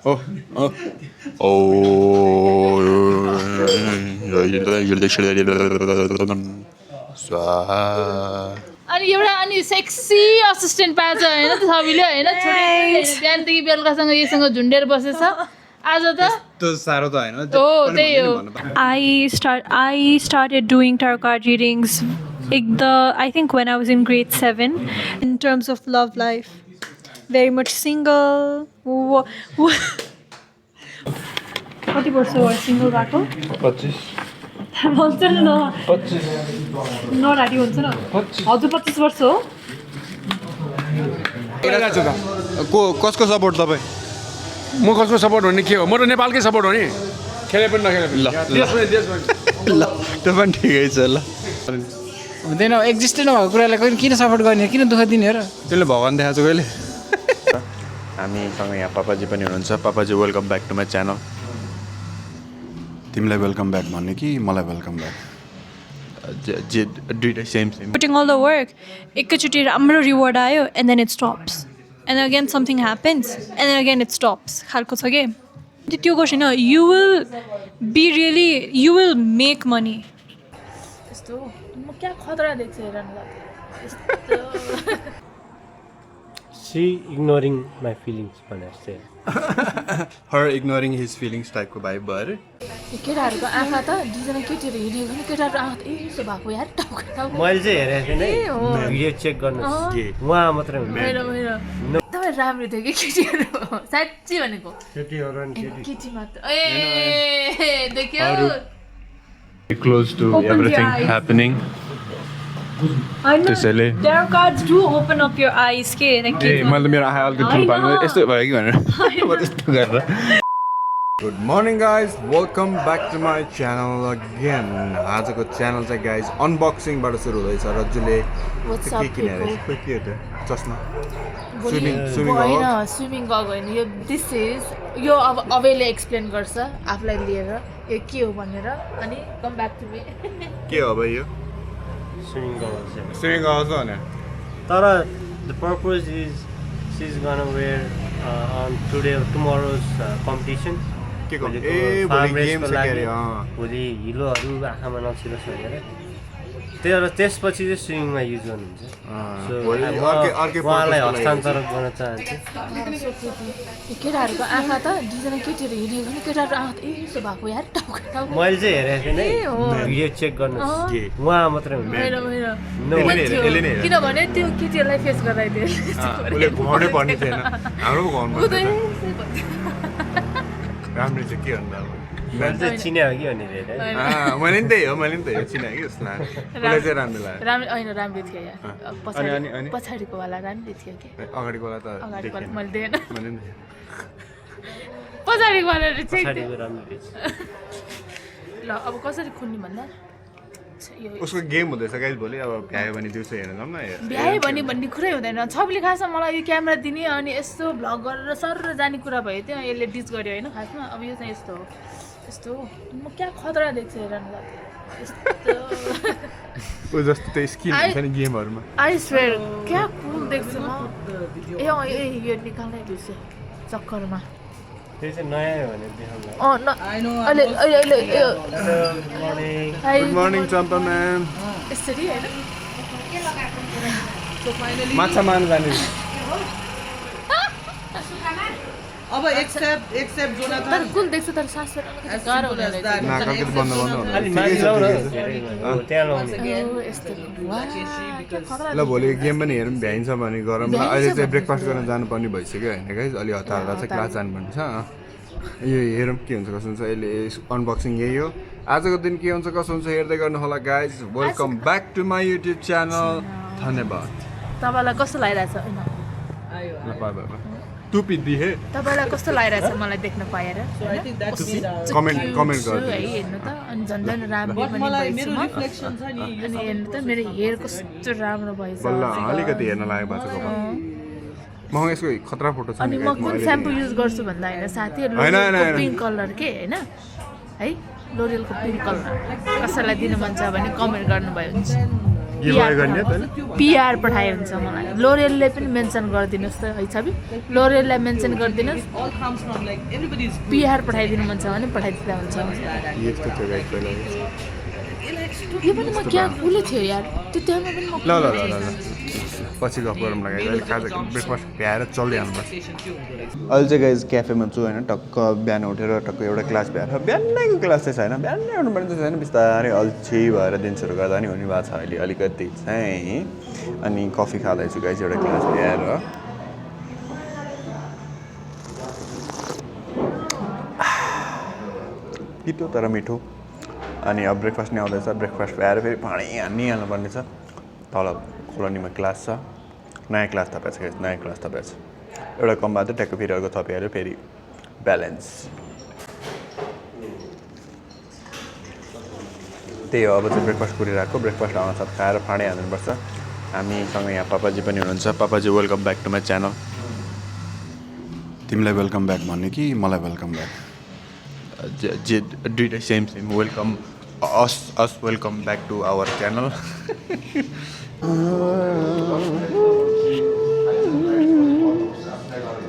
अनि एउटा अनि सेक्सी असिस्टेन्ट पाएछ होइन सबैले होइन छोडेर बिहानदेखि बेलुकासँग योसँग झुन्डेर बसेछ आज त त्यो साह्रो त हैन हो त्यही हो I started doing tarot card readings I think when I was in grade 7 in terms of love life. Very much single. कति वर्ष भयो सिंगल भएको 25 भन्छ न 25 नराडी हुन्छ न हजुर 25 वर्ष हो को कसको सपोर्ट तपाईँ म कसको सपोर्ट हुने के हो म त नेपालकै सपोर्ट हो नि खेले पनि नखेले पनि ल त्यो पनि ठिकै छ ल हुँदैन एक्जिस्टै नभएको कुरालाई किन सपोर्ट गर्ने किन दुःख दिने र त्यसले भगवान् देखाएको छ कहिले हामीसँग यहाँ पापाजी पनि हुनुहुन्छ पापाजी welcome back to my channel तिमीलाई वेलकम ब्याक भन्ने कि मलाई वेलकम ब्याक जे दुइटै same putting all the work एकैचोटि राम्रो रिवार्ड आयो and then it stops and then again something happens and then again it stops खालको छ के त्यो गर्छ हैन you will make money यस्तो म क्या खतरा देख्छ हेर न She ignoring my feelings when I say. Her ignoring his feelings टाइपको भाइ भयो अरे केटाहरूको आँखा त दुईजना केटीहरू हिँडेको भने केटाहरूको आँखा त यस्तो भएको यार टाउको मैले चाहिँ हेरेको थिएँ नि भिडियो चेक गर्नुहोस् उहाँ मात्रै होइन तपाईँ राम्रो थियो कि केटीहरू साँच्ची भनेको केटीहरू नि केटी मात्र ए देख्यो close to everything happening I know त्यसैले tarot cards do open up your eyes के like मैले त मेरो आँखा अलिकति ठुलो पार्नु यस्तो भयो कि भनेर म त्यस्तो गरेर good morning guys welcome back to my channel again आजको च्यानल चाहिँ गाइज अनबक्सिङबाट सुरु हुँदैछ रज्जुले के किनेर के हो त्यो चस्मा होइन स्विमिङ गएको होइन यो दिस इज यो अब अवेले एक्सप्लेन गर्छ आफूलाई लिएर यो के हो भनेर अनि कम ब्याक टु मी के हो अब यो swimming goggles. स्विमिङ गएको भने तर the purpose is she's gonna wear on tomorrow's competition. के को भोलिको ए farm भोलि race गेम को छ के लागि अरे भोलि हिलोहरू आँखामा नछिरोस् भनेर त्यसपछि चाहिँ स्विमिङमा युज गर्नुहुन्छ सो उहाँलाई हस्तान्तरण गर्न चाहन्छु केटाहरूको आँखा त दुईजना केटीहरू हिँडेको भने केटाहरूको आँखा त यस्तो भएको यार टाउको मैले चाहिँ हेरेको थिएँ नि भिडियो चेक गर्नुहोस् उहाँ मात्रै होइन किनभने त्यो केटीहरूलाई फेस गराइदियो उसले घुमाउनै पर्ने थिएन हाम्रो पो घुमाउनु पर्ने राम्रो चाहिँ के भन्दा अब मैले चाहिँ चिने हो कि भनेर मैले नि त्यही हो चिनाएँ कि जस्तो लाग्यो उसलाई चाहिँ राम्रो लाग्यो राम्रो होइन राम्रो थियो यार पछाडिको वाला राम्रो थियो कि अगाडिको वाला त अगाडिको वाला मैले दिएन मैले नि पछाडिको वाला चाहिँ पछाडिको राम्रो रहेछ ल अब कसरी खुल्ने भन्दा उसको गेम हुँदैछ गाइस भोलि अब भ्यायो भने दिउँसो हेर्न जाउँ न भ्यायो भने भन्ने कुरै हुँदैन छबले खासमा मलाई यो क्यामेरा दिने अनि यस्तो भ्लग गरेर सर जाने कुरा भयो त्यो यसले डिच गर्यो होइन खासमा अब यो चाहिँ यस्तो हो यस्तो म क्या खतरा देख्छ हेर न ऊ जस्तो त्यो स्किल हुन्छ नि गेमहरूमा आई स्वेयर क्या कुल देख्छु म ए यो निकाल्नै बिर्सेँ चक्करमा त्यो चाहिँ नयाँ हो भने देखाउँदा गुड मर्निङ चम्पा म्याम यसरी होइन माछा मार्न जाने अब एक्सेप्ट जोनाथन तर कुल देख्छु तर सास गाह्रो हुने रहेछ नाक अलिकति बन्द बन्द अलि माथि लाउ न त्यहाँ लाउने यस्तो ल भोलि गेम पनि हेरौँ भ्याइन्छ भने गरौँ ल अहिले चाहिँ ब्रेकफास्ट गर्न जानुपर्ने भइसक्यो होइन गाइस अलि हतार हतार चाहिँ क्लास जानुपर्ने छ यो हेरौँ के हुन्छ कसो हुन्छ अहिले अनबक्सिङ यही हो आजको दिन के हुन्छ कसो हुन्छ हेर्दै गर्नु होला guys welcome back to my YouTube channel धन्यवाद तपाईँलाई कस्तो लागिरहेछ होइन टुपी दिए तपाईँलाई कस्तो लागिरहेछ मलाई देख्न पाएर कमेन्ट गर्नु है हेर्नु त अनि झन् झन् राम्रो पनि भइसक्यो अनि हेर्नु त मेरो हेयर कस्तो राम्रो भएछ बल्ल अलिकति हेर्न लागेको भएको छ कपाल म यसको खतरा फोटो छ अनि म कुन स्याम्पू युज गर्छु भन्दा होइन साथी लोरियलको पिङ्क कलर के होइन है लोरियलको पिङ्क कलर कसैलाई दिनु मन छ भने कमेन्ट गर्नुभयो हुन्छ गिभअवे गर्ने त पिआर पठायो हुन्छ मलाई लोरेलले पनि मेन्सन गरिदिनुहोस् त है छवि लोरेललाई मेन्सन गरिदिनुहोस् All comes from like everybody's. PR पठाइदिनु मन छ भने पठाइदिँदा हुन्छ यस्तो थियो गाइस पहिला यो पनि म क्या कुले थियो यार त्यो टाइममा पनि म ल ल ल ल पछि गफ गरौँ लगाएर अहिले खाजा ब्रेकफास्ट भ्याएर चल्दै जानुपर्छ अहिले चाहिँ गाइज क्याफेमा छु होइन टक्क बिहान उठेर टक्क एउटा क्लास भ्याएर बिहानैको क्लास चाहिँ छैन बिहानै उठ्नुपर्ने चाहिँ छैन बिस्तारै अल्छी भएर दिनसहरू गर्दा नि हुने भएको छ अहिले अलिकति चाहिँ अनि कफी खाँदैछु गाइज एउटा क्लास भ्याएर पितो तर मिठो अनि अब ब्रेकफास्ट नै आउँदैछ ब्रेकफास्ट भ्याएर फेरि पानी हाल्नुपर्ने छ तल कोलोनीमा क्लास छ नयाँ क्लास थपेको छ नयाँ क्लास थपेको छ एउटा कम भएको ट्याक्क फेरि अर्को थपिहाल्यो फेरि ब्यालेन्स त्यही हो अब चाहिँ ब्रेकफास्ट गरिरहेको ब्रेकफास्ट आउन साथ खाएर फाँडै हाल्नुपर्छ हामीसँग यहाँ पापाजी पनि हुनुहुन्छ पापाजी welcome back to my channel तिमीलाई वेलकम ब्याक भन्ने कि मलाई वेलकम ब्याक जे दुइटै same welcome us welcome back to our channel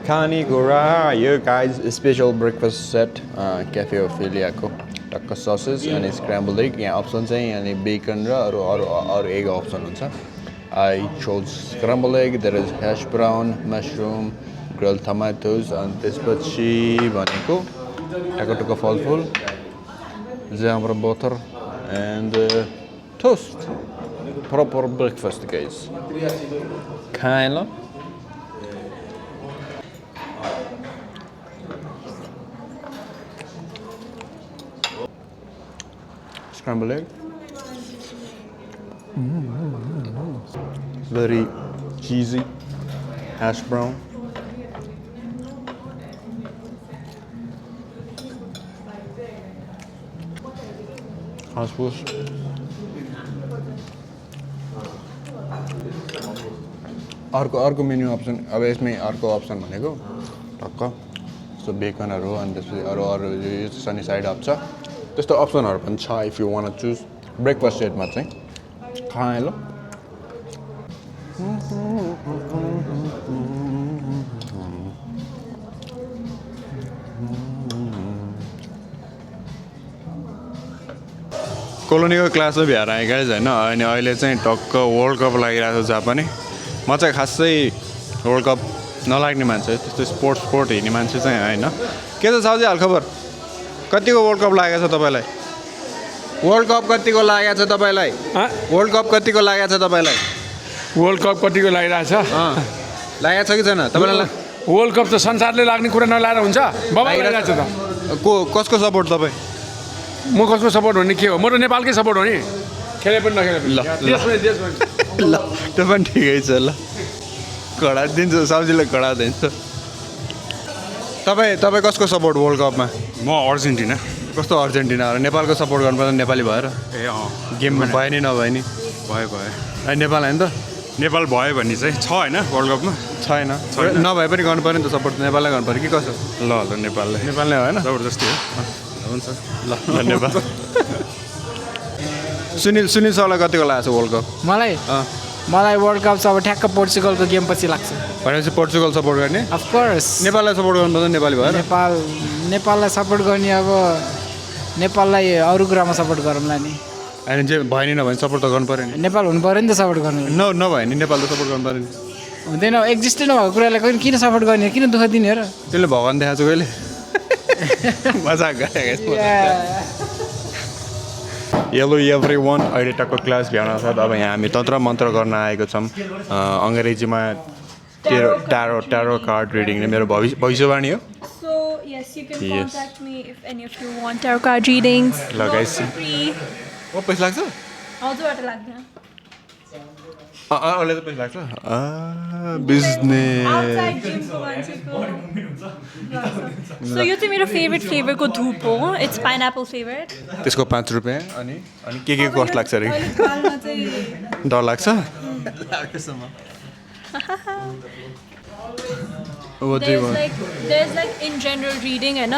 खानेकुरा यो guys special breakfast set cafe ओफेलियाको टक्क ससेस अनि स्क्रैम्बल एग यहाँ अप्सन चाहिँ अनि बेकन र अरू एग अप्सन हुन्छ I choose scrambled egg there is hash brown mushroom grill tomatoes अनि त्यसपछि भनेको टक्क फलफुल ज्याम्रो butter and toast proper breakfast guys खाएँ ल scrambled egg very cheesy hash brown हासफुस अर्को मेन्यू अप्सन अब यसमै अर्को अप्सन भनेको टक्क यस्तो बेकनहरू अनि त्यसपछि अरू सनी साइड अप छ त्यस्तो अप्सनहरू पनि छ if you one choose breakfast सेटमा चाहिँ खाएँ ल कोलोनीको क्लासमा भ्याएर आएँ गाइज होइन अनि अहिले चाहिँ टक्क वर्ल्ड कप लागिरहेको छ जहाँ पनि म चाहिँ खासै वर्ल्ड कप नलाग्ने मान्छे त्यस्तो स्पोर्ट हिँड्ने मान्छे चाहिँ होइन के छ साउजी हालखबर कतिको वर्ल्ड कप लागेको छ तपाईँलाई वर्ल्ड कप कतिको लागेको छ तपाईँलाई वर्ल्ड कप कतिको लागेको छ तपाईँलाई वर्ल्ड कप कतिको लागिरहेको छ लागेको छ कि छैन तपाईँलाई वर्ल्ड कप त संसारले लाग्ने कुरा नलाएर हुन्छ बाबा लागिरहेको छ त कसको सपोर्ट तपाईँ म कसको सपोर्ट हुने के हो म त नेपालकै सपोर्ट हो नि खेले पनि नखेले पनि ल त्यो पनि ठिकै छ ल कडा दिन्छ सब्जीले कडा दिन्छ तपाईँ कसको सपोर्ट वर्ल्ड कपमा म अर्जेन्टिना कस्तो अर्जेन्टिना हो नेपालको सपोर्ट गर्नुपर्छ नेपाली भएर ए गेममा भयो नि नभए नि भयो अनि नेपाल होइन त नेपाल भयो भने चाहिँ छ होइन वर्ल्ड कपमा छैन नभए पनि गर्नु पऱ्यो नि त सपोर्ट नेपाललाई गर्नु पऱ्यो कि कसो ल नेपालले नेपालले होइन जबरजस्ती हो हुन्छ ल धन्यवाद सुनिल सरलाई कतिको लागेको छ वर्ल्ड कप मलाई वर्ल्ड कप चाहिँ अब ठ्याक्क पोर्चुगलको गेम पछि लाग्छ भनेपछि पोर्चुगल सपोर्ट गर्ने अफकोर्स नेपाललाई सपोर्ट गर्नुपर्छ नेपाली भएर नेपाललाई सपोर्ट गर्ने अब नेपाललाई अरू कुरामा सपोर्ट गरौँला नि होइन जे भयो नि नभए सपोर्ट त गर्नु पऱ्यो नि नेपाल हुनु पऱ्यो नि त सपोर्ट गर्नु नभए नि नेपाल त सपोर्ट गर्नु पऱ्यो नि हुँदैन एक्जिस्टै नभएको कुरालाई किन सपोर्ट गर्ने किन दुःख दिने हो र त्यसले भगवान् देखाएको छु कहिले मजाक गरेको हेलो एभ्री वान अहिले टक्क क्लास भ्याउन साथ अब यहाँ हामी तन्त्र मन्त्र गर्न आएको छौँ अङ्ग्रेजीमा ट्यारो कार्ड रिडिङ मेरो भविष्यवाणी हो So yes, you can contact me if any of you want tarot card readings. लगाइसी पैसा लाग्छ हजुरबाट लाग्दैन अरूलाई त पैसा लाग्छ बिजनेस So यो चाहिँ मेरो फेभरेट फ्लेभरको धुप हो इट्स पाइनएप्पल फ्लेभर त्यसको 5 रुपियाँ अनि के कस्ट लाग्छ अरे डर लाग्छ there's like in general reading हैन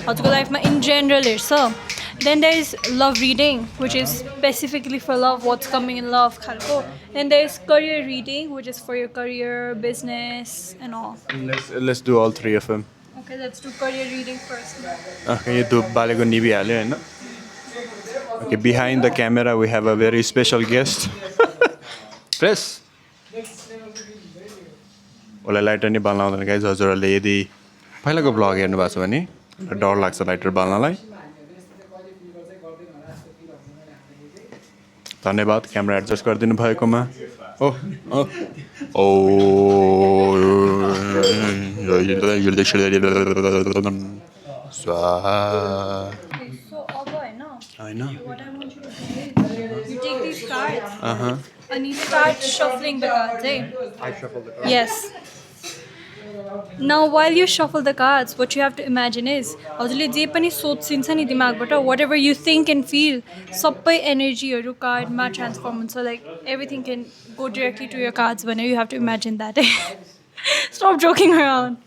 हजुरको लाइफमा इन जेनरल हेर्छ Then there is love reading, which is specifically for love, what's coming in love khalko. Then there is career reading, which is for your career, business and all. Let's do all three of them. Okay, let's do career reading first. Okay, यो धुप बालेको निभिहाल्यो होइन. Okay, behind the camera we have a very special guest. Press. उसलाई lighter नि बाल्न आउँदैन guys. हजुरहरूले यदि पहिलाको ब्लग हेर्नु भएको छ भने डर लाग्छ लाइटर बाल्नलाई. धन्यवाद क्यामेरा एडजस्ट गरिदिनु भएकोमा. ओ ओ ओ स्वाहा. So, होइन. what I want you to do is you take these cards and you start shuffling the cards, eh? I shuffle the cards. Yes. Now, while you shuffle the cards, what you have to imagine is, हजुरले जे पनि सोचिन्छ नि दिमागबाट, whatever you think and feel, सबै एनर्जीहरू कार्डमा transform हुन्छ. Like everything can go directly to your cards whenever you have to imagine that. Stop joking around.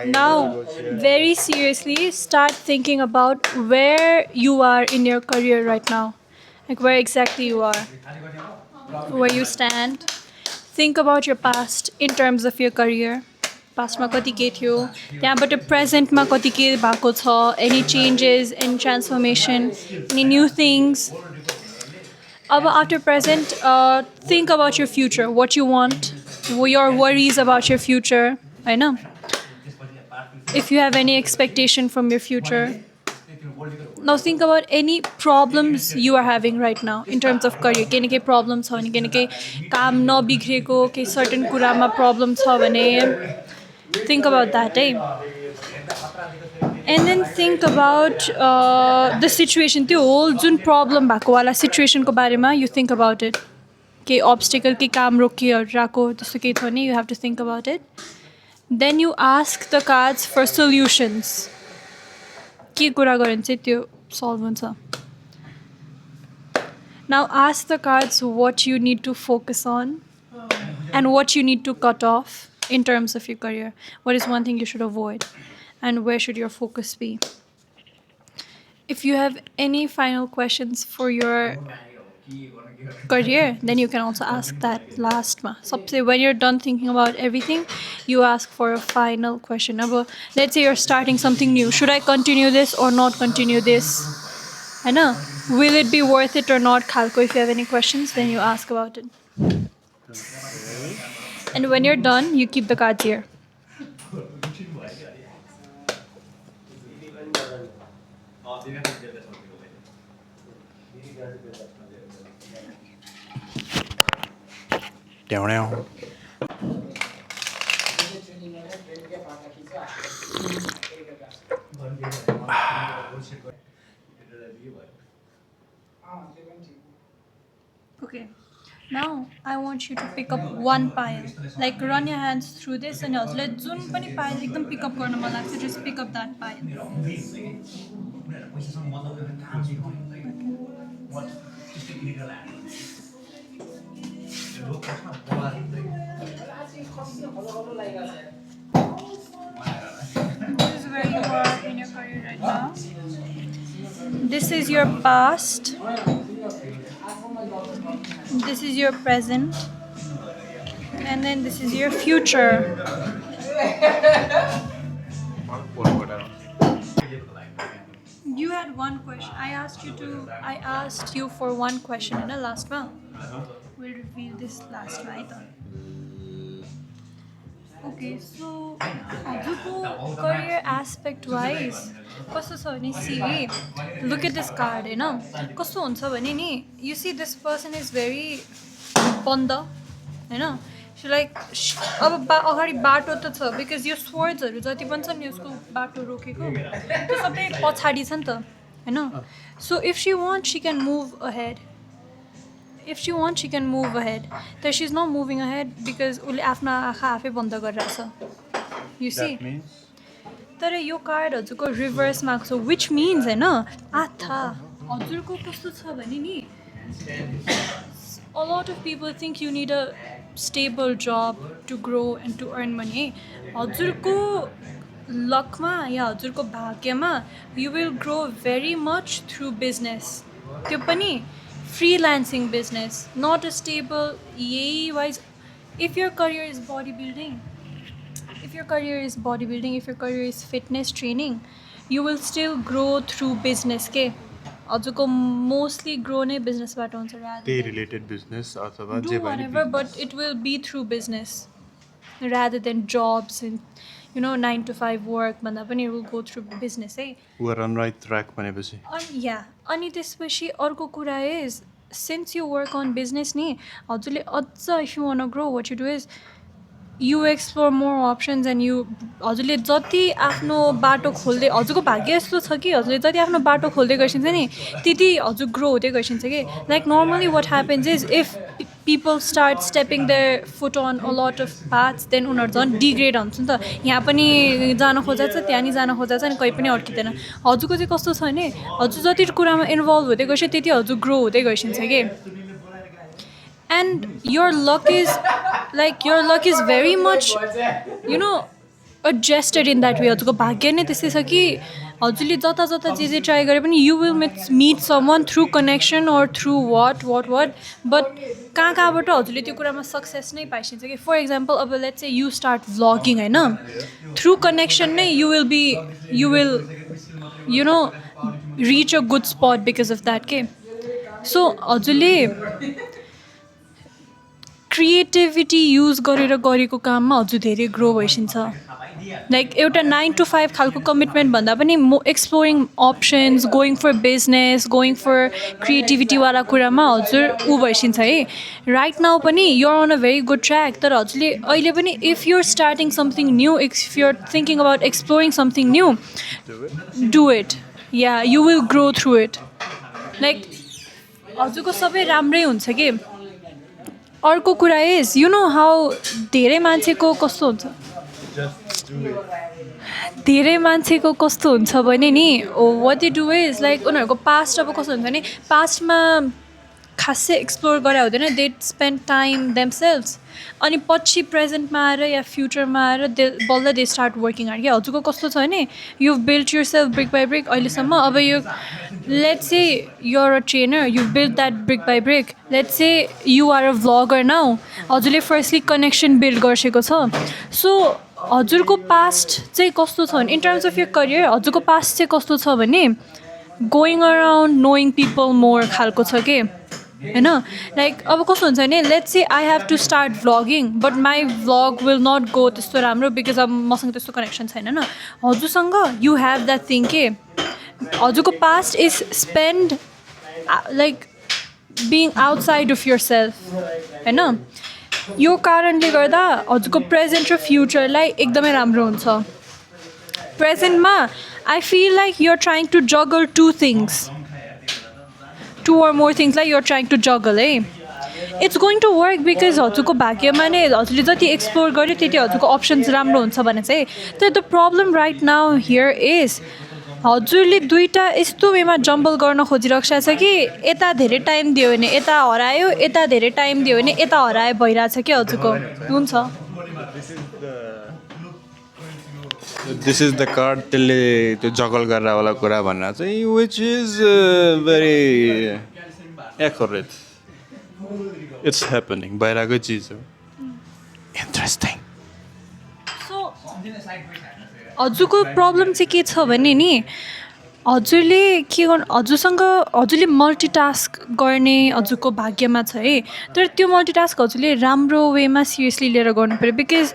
Now, very seriously, start thinking about where you are in your career right now. Like where exactly you are, where you stand. Think about your past in terms of your career. Past ma kati ke thiyo, tyaबाट present ma kati ke bhako cha, any changes, any transformation, any new things. After present, think about your future, what you want, your worries about your future. I know. If you have any expectation from your future. Now think about any problems you are having right now in terms of career. Kehi problems छ भने kehi काम नबिग्रेको केही certain कुरामा problem छ भने think about that, and then think about the situation, त्यो whole जुन problem भएको वाला situation को बारेमा you think about it. केही obstacle केही काम रोकिरहेको त्यस्तो केही छ भने you have to think about it. Then you ask the cards for solutions. के कुरा गर्यो भने चाहिँ त्यो solve हुन्छ. Now ask the cards what you need to focus on and what you need to cut off in terms of your career. What is one thing you should avoid and where should your focus be? If you have any final questions for your career, then you can also ask that last ma. So when you're done thinking about everything, you ask for a final question. Let's say you're starting something new. Should I continue this or not continue this? I know. Will it be worth it or not? Khalko, if you have any questions, then you ask about it. And when you're done, you keep the cards here. Down. Okay. Now I want you to pick up one pile. Like run your hands through this and also let jun pani pile ekdam pick up garna man lagcha, just pick up that pile. This is where you are in your career right now. This is your past. This is your present. And then this is your future. You had one question. I asked you for one question in the last one. We'll reveal this last night. Okay, so career aspect wise, look at this card, you know. You see this person is very panda, you know. She like because your swords are so if she wants, she can move ahead. If she wants, she can move ahead. But she's not moving ahead because you see? तर यो card हजुरको रिभर्समा आएको छ, which means हैन आथा हजुरको कस्तो छ भने नि a lot of people think you need a stable job to grow and to earn money. हजुरको लकमा या हजुरको भाग्यमा you will grow very much through business त्यो पनि freelancing business not a stable यही wise if your career is bodybuilding if your career is bodybuilding if your career is fitness training you will still grow through business के हजुरको mostly grow नै बिजनेसबाट हुन्छ त्यही related business अथवा do जे whatever but it will be through business rather than jobs and 9 to 5 work भन्दा पनि it will go through business है वर अन राइट ट्र्याक भनेपछि अनि त्यसपछि अर्को कुरा is since you work on business नि हजुरले अझ if you want to grow what you do is you explore more options and you हजुरले जति आफ्नो बाटो खोल्दै हजुरको भाग्य यस्तो छ कि हजुरले जति आफ्नो बाटो खोल्दै गइसिन्छ नि त्यति हजुर ग्रो हुँदै गइसिन्छ कि like normally what happens is if people start stepping their foot on a lot of paths then उनीहरू झन् डिग्रेड हुन्छ नि त यहाँ पनि जान खोजेको छ त्यहाँ नि जान खोजेको छ नि कहीँ पनि अड्किँदैन हजुरको चाहिँ कस्तो छ भने हजुर जति कुरामा इन्भल्भ हुँदै गएछ त्यति हजुर ग्रो हुँदै गइसिन्छ कि and your luck is very much adjusted in that way हजुरको भाग्य नै त्यस्तै छ कि हजुरले जता जता जे ट्राई गरे पनि you will meet someone through connection or through what but कहाँबाट हजुरले त्यो कुरामा सक्सेस नै पाइसिन्छ कि फर इक्जाम्पल अब let's say you start vlogging हैन through connection नै you will reach a good spot because of that के so हजुरले क्रिएटिभिटी युज गरेर गरेको काममा हजुर धेरै ग्रो भइसिन्छ लाइक एउटा 9 to 5 खालको कमिटमेन्ट भन्दा पनि exploring options going for business going for क्रिएटिभिटीवाला कुरामा हजुर ऊ भइसिन्छ है राइट नाउ पनि you're on a very good track तर हजुरले अहिले पनि if you're starting something new if you're thinking about exploring something new do it या you will grow through it like हजुरको सबै राम्रै हुन्छ कि अर्को कुरा इज हाउ धेरै मान्छेको कस्तो हुन्छ भने नि what you do is like उनीहरूको पास्ट अब कस्तो हुन्छ भने पास्टमा खासै एक्सप्लोर गरे हुँदैन दे स्पेन्ड टाइम देमसेल्भ्स अनि पछि प्रेजेन्टमा आएर या फ्युचरमा आएर बल्ल दे स्टार्ट वर्किङ हार्ड क्या हजुरको कस्तो छ भने you build your self brick by brick अहिलेसम्म अब यो let's say you are a trainer you build that brick by brick let's say you are a vlogger now हजुरले फर्स्टली कनेक्सन बिल्ड गरिसकेको छ सो हजुरको पास्ट चाहिँ कस्तो छ भने in terms of your career हजुरको पास्ट चाहिँ कस्तो छ भने going around knowing people more खालको छ कि होइन लाइक अब कस्तो हुन्छ भने let's say I have to start vlogging but my vlog will not go त्यस्तो राम्रो बिकज अब मसँग त्यस्तो कनेक्सन छैन होइन हजुरसँग यु हेभ द्याट थिङ के हजुरको past is spend like being outside of your self होइन यो कारणले गर्दा हजुरको प्रेजेन्ट र फ्युचरलाई एकदमै राम्रो हुन्छ प्रेजेन्टमा I feel like you are trying to juggle two or more things like you're trying to juggle it's going to work because हजुरको भाग्यमा नै हजुरले जति एक्सप्लोर गर्यो त्यति हजुरको अप्सन्स राम्रो हुन्छ भने चाहिँ तर the problem right now here is हजुरले दुईवटा यस्तो वेमा जम्बल गर्न खोजिरहेको छ कि यता धेरै टाइम दियो भने यता हरायो यता धेरै टाइम दियो भने यता हरायो भइरहेछ कि हजुरको हुन्छ दिस इज द कार्ड त्यसले त्यो जगल गरेरवाला कुरा भनेर चाहिँ which is very accurate it's happening बाहिरकै चिज हो इन्ट्रेस्टिङ सो हजुरको प्रब्लम चाहिँ के छ भने नि हजुरले के गर्नु हजुरले मल्टिटास्क गर्ने हजुरको भाग्यमा छ है तर त्यो मल्टिटास्क हजुरले राम्रो वेमा सिरियसली लिएर गर्नु पऱ्यो बिकज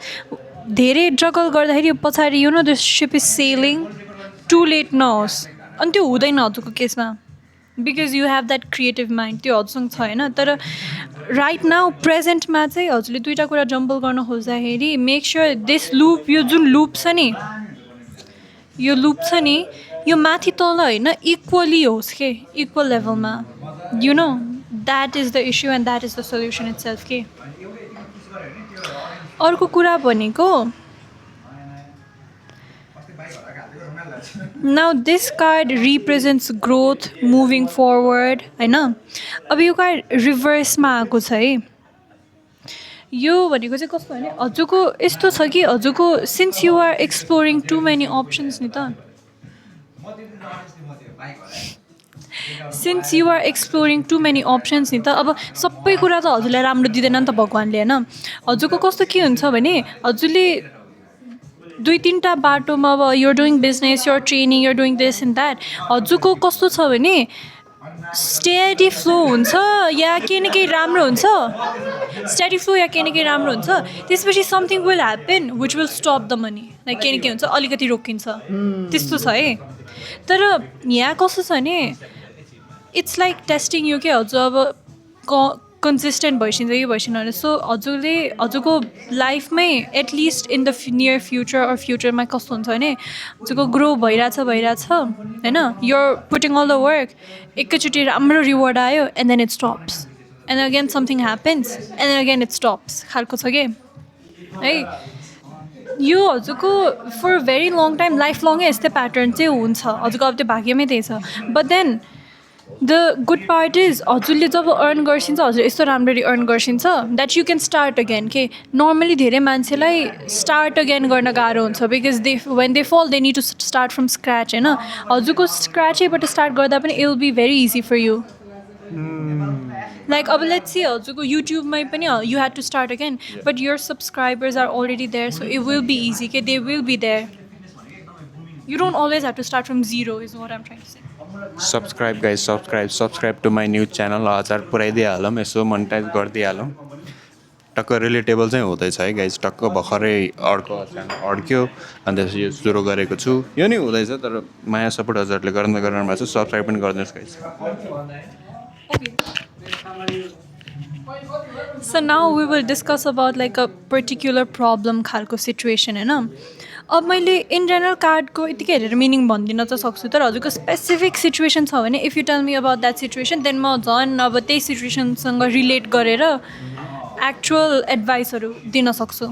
धेरै जगल गर्दाखेरि पछाडि द सिप इज सेलिङ टु लेट नहोस् अनि त्यो हुँदैन हजुरको केसमा because you have that creative mind त्यो हजुरसँग छ होइन तर राइट नाउ प्रेजेन्टमा चाहिँ हजुरले दुईवटा कुरा जम्बल गर्न खोज्दाखेरि मेक श्योर दिस लुप यो जुन लुप छ नि यो माथि तल होइन इक्वली होस् के इक्वल लेभलमा that is the issue and that is the solution it self के अर्को कुरा भनेको now this card represents growth moving forward होइन अब यो कार्ड रिभर्समा आएको छ है यो भनेको चाहिँ कस्तो भने हजुरको यस्तो छ कि हजुरको since you are exploring too many options नि त since you are exploring too many options नि त अब सबै कुरा त हजुरलाई राम्रो दिँदैन नि त भगवान्ले होइन हजुरको कस्तो के हुन्छ भने हजुरले 2-3टा बाटोमा अब you're doing business you're training you're doing this and that हजुरको कस्तो छ भने स्टेडी फ्लो हुन्छ या केही न केही राम्रो हुन्छ स्टेडी फ्लो या केही न केही राम्रो हुन्छ त्यसपछि something will happen which will stop the money like केही न केही हुन्छ अलिकति रोकिन्छ त्यस्तो छ है तर यहाँ कस्तो छ भने इट्स लाइक टेस्टिङ यु के हजुर अब कन्सिस्टेन्ट भइसिन्छ कि भइसिन भने सो हजुरको लाइफमै at least in the near future or फ्युचरमा कस्तो हुन्छ भने हजुरको ग्रो भइरहेछ होइन you're putting all the work एकैचोटि राम्रो रिवार्ड आयो and then it stops and again something happens and then again it stops खालको छ कि है यो हजुरको for very long time life लङै यस्तै प्याटर्न चाहिँ हुन्छ हजुरको अब त्यो भाग्यमै त्यही छ but then the good part is हजुरले जब अर्न गर्छिन्छ हजुर यस्तो राम्ररी अर्न गर्छिन्छ that you can start again के नर्मली धेरै मान्छेलाई स्टार्ट अगेन गर्न गाह्रो हुन्छ because they when they fall they need to start from scratch होइन हजुरको स्क्रचैबाट स्टार्ट गर्दा पनि it will be very easy for you like अब लेट्स सी हजुरको युट्युबमै पनि you had to start again but your subscribers are already there so it will be easy के they will be there you don't always have to start from zero is what I'm trying to say subscribe guys subscribe to my news channel 1000 पुऱ्याइदिइहालौँ यसो monetise गरिदिइहालौँ टक्क relatable चाहिँ हुँदैछ है guys टक्क भर्खरै अर्को च्यानल अड्क्यो अन्त त्यसपछि यो सुरु गरेको छु यो नै हुँदैछ तर माया सपोर्ट हजुरहरूले गर्न भएको छ सब्सक्राइब पनि गरिदिनुहोस् guys So now we will discuss about like a particular problem खालको situation होइन अब मैले इन जेनरल कार्डको यतिकै हेरेर मिनिङ भन्दिन त सक्छु तर हजुरको स्पेसिफिक सिचुएसन छ भने if you tell me about that situation then म झन् अब त्यही सिचुएसनसँग रिलेट गरेर एक्चुअल एडभाइसहरू दिन सक्छु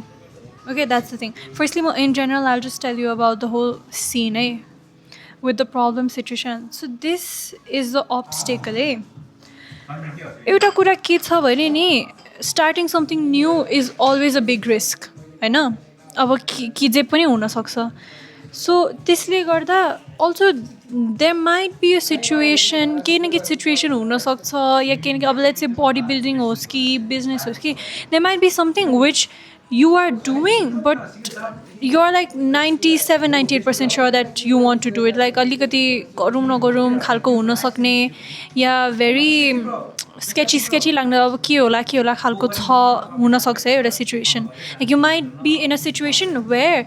okay that's the thing firstly म in general I just tell you about the whole scene है with the problem situation so this is the obstacle है एउटा कुरा के छ भने नि starting something new is always a big risk होइन अब के जे पनि हुनसक्छ सो त्यसले गर्दा also there might be a situation केही न केही सिचुएसन हुनसक्छ या केही न केही अब लेट्स से बडी बिल्डिङ होस् कि बिजनेस होस् कि there might be something which you are doing but you are like 97-98% sure that you want to do it like alikati गरौँ नगरौँ खालको हुन सक्ने या very sketchy लाग्ने अब के होला खालको छ हुन सक्छ एउटा situation like you might be in a situation where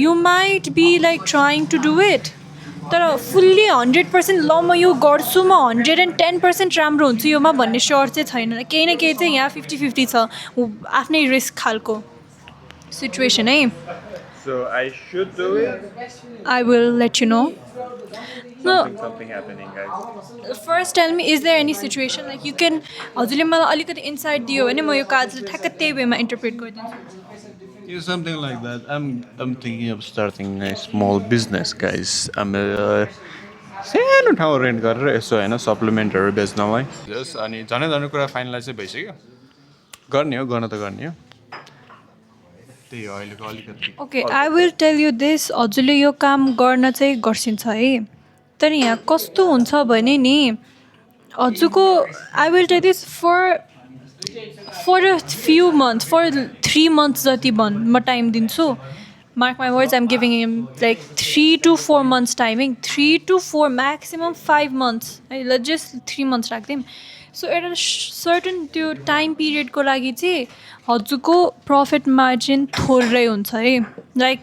you might be like trying to do it तर फुल्ली 100% ल म यो गर्छु म 110% राम्रो हुन्छु योमा भन्ने स्योर चाहिँ छैन केही न केही चाहिँ यहाँ 50-50 छ आफ्नै रिस्क खालको सिचुएसन है So I should do it? I will let you know. No. Something happening, guys. First tell me, is there any situation like you can हजुरले मलाई अलिकति इन्साइट दियो भने म यो कार्डले ठ्याक्क त्यही वेमा इन्टरप्रेट गरिदिन्छु Yeah, something like that. I'm thinking of starting a small business, guys. I'm सानो ठाउँ रेन्ट गरेर यसो होइन सप्लिमेन्टहरू बेच्नलाई जस अनि झनै कुरा फाइनलाइज चाहिँ भइसक्यो गर्ने हो गर्न त गर्ने हो त्यही हो अहिलेको अलिकति okay I will tell you this हजुरले यो काम गर्न चाहिँ गर्छिन्छ है तर यहाँ कस्तो हुन्छ भने नि हजुरको I will tell this for a few months for 3 months जति म टाइम दिन्छु mark my words I am giving him like 3 to 4 months timing 3 to 4 maximum 5 months है ल जस्ट 3 months राखिदिउँ सो एउटा सर्टन त्यो टाइम पिरियडको लागि चाहिँ हजुरको प्रफिट मार्जिन थोरै हुन्छ है लाइक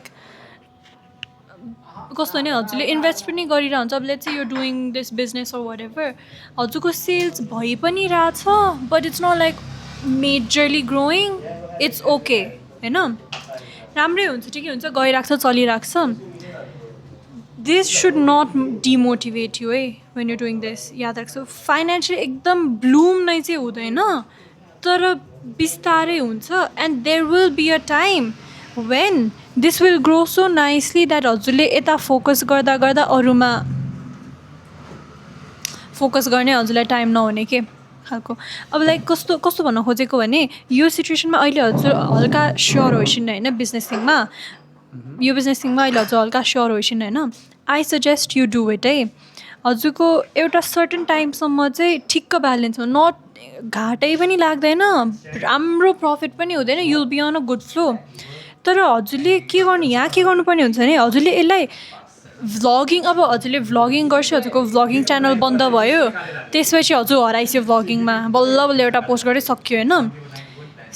कस्तो भने हजुरले इन्भेस्ट पनि गरिरहन्छ हुन्छ अब let's say you doing this business or whatever हजुरको सेल्स भइ पनि रहेछ but it's not like majorly growing it's okay होइन राम्रै हुन्छ ठिकै हुन्छ गइरहेको छ चलिरहेको छ this should not demotivate you है वेन यु डुइङ दिस याद राख्छु फाइनेन्सियली एकदम ब्लुम नै चाहिँ हुँदैन तर बिस्तारै हुन्छ and there will be a time when this will grow so nicely that हजुरले यता फोकस गर्दा अरूमा फोकस गर्ने हजुरलाई टाइम नहुने के खालको अब लाइक कस्तो कस्तो भन्न खोजेको भने यो सिचुएसनमा अहिले हजुर हल्का स्योर होइसिन् होइन बिजनेस थिङमा यो बिजनेस थिङमा अहिले हजुर हल्का स्योर होइसिन् होइन I suggest you do it है हजुरको एउटा सर्टन टाइमसम्म चाहिँ ठिक्क ब्यालेन्समा नट घाटै पनि लाग्दैन राम्रो प्रफिट पनि हुँदैन you'll be on a good flow तर हजुरले के गर्नु यहाँ के गर्नुपर्ने हुन्छ भने हजुरले यसलाई भ्लगिङ अब हजुरले भ्लगिङ गर्छ हजुरको भ्लगिङ च्यानल बन्द भयो त्यसपछि हजुर हराइसक्यो भ्लगिङमा बल्ल बल्ल एउटा पोस्ट गरेर सक्यो होइन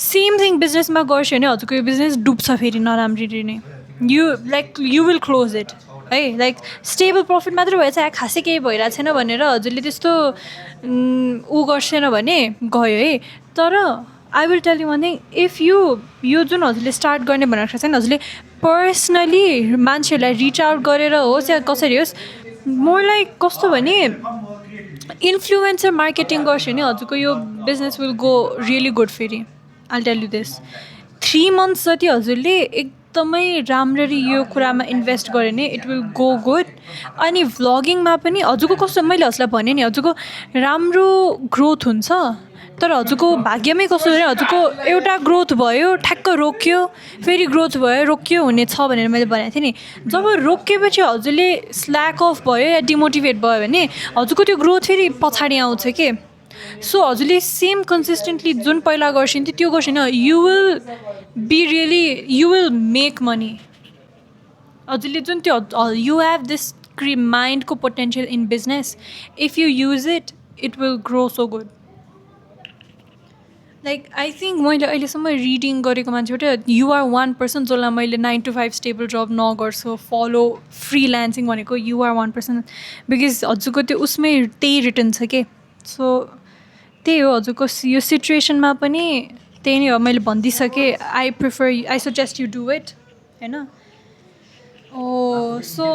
सेम थिङ बिजनेसमा गर्छ भने हजुरको यो बिजनेस डुब्छ फेरि नराम्ररी नै यु विल क्लोज इट है लाइक स्टेबल प्रफिट मात्र भएछ खासै केही भइरहेको छैन भनेर हजुरले त्यस्तो ऊ गर्छेन भने गयो है तर I will tell you one thing if यो जुन हजुरले स्टार्ट गर्ने भनेर छैन हजुरले पर्सनली मान्छेहरूलाई रिच आउट गरेर होस् या कसरी होस् मलाई कस्तो भने इन्फ्लुएन्सर मार्केटिङ गर्छ भने हजुरको यो business will go really good फेरि I tell you this 3 months जति हजुरले एकदमै राम्ररी यो कुरामा इन्भेस्ट गऱ्यो भने इट विल गो गुड अनि भ्लगिङमा पनि हजुरको कस्तो मैले हजुरलाई भने नि हजुरको राम्रो ग्रोथ हुन्छ तर हजुरको भाग्यमै कस्तो भने हजुरको एउटा ग्रोथ भयो ठ्याक्क रोक्यो फेरि ग्रोथ भयो रोक्यो हुने छ भनेर मैले भनेको थिएँ नि जब रोकेपछि हजुरले स्ल्याक अफ भयो या डिमोटिभेट भयो भने हजुरको त्यो ग्रोथ फेरि पछाडि आउँछ के सो हजुरले सेम कन्सिस्टेन्टली जुन पहिला गर्छन् त्यो गर्छ होइन you will be really you will make money हजुरले जुन त्यो यु हेभ दिस माइन्डको potential in business if you use it it will grow so good like I think मैले अहिलेसम्म रिडिङ गरेको मान्छेबाट यु आर वान पर्सन जसलाई मैले 9 to 5 स्टेबल जब नगर्छु फलो फ्रिल्यान्सिङ भनेको you are one person because हजुरको त्यो उसमै त्यही रिटर्न छ के सो त्यही हो हजुरको यो सिचुएसनमा पनि त्यही नै हो मैले भनिदिइसकेँ I suggest you do it होइन ओ सो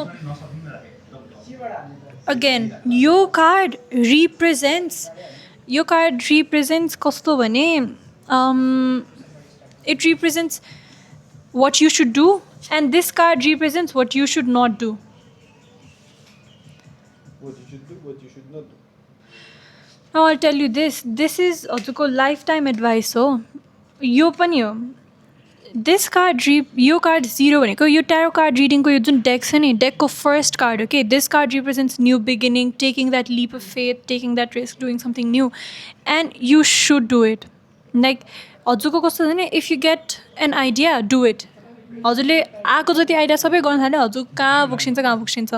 अगेन यो कार्ड रिप्रेजेन्ट्स कस्तो भने it represents what you should do and this card represents what you should not do Now I'll tell you this is हजुरको life time advice हो यो पनि हो this card यो card 0 भनेको यो ट्यारो कार्ड रिडिङको यो जुन डेक छ नि डेकको फर्स्ट कार्ड हो कि this card represents new beginning taking that leap of faith taking that risk doing something new and you should do it like हजुरको कस्तो छ भने if you get an idea do it हजुरले आएको जति idea सबै गर्न थाल्यो हजुर कहाँ पुग्छिन्छ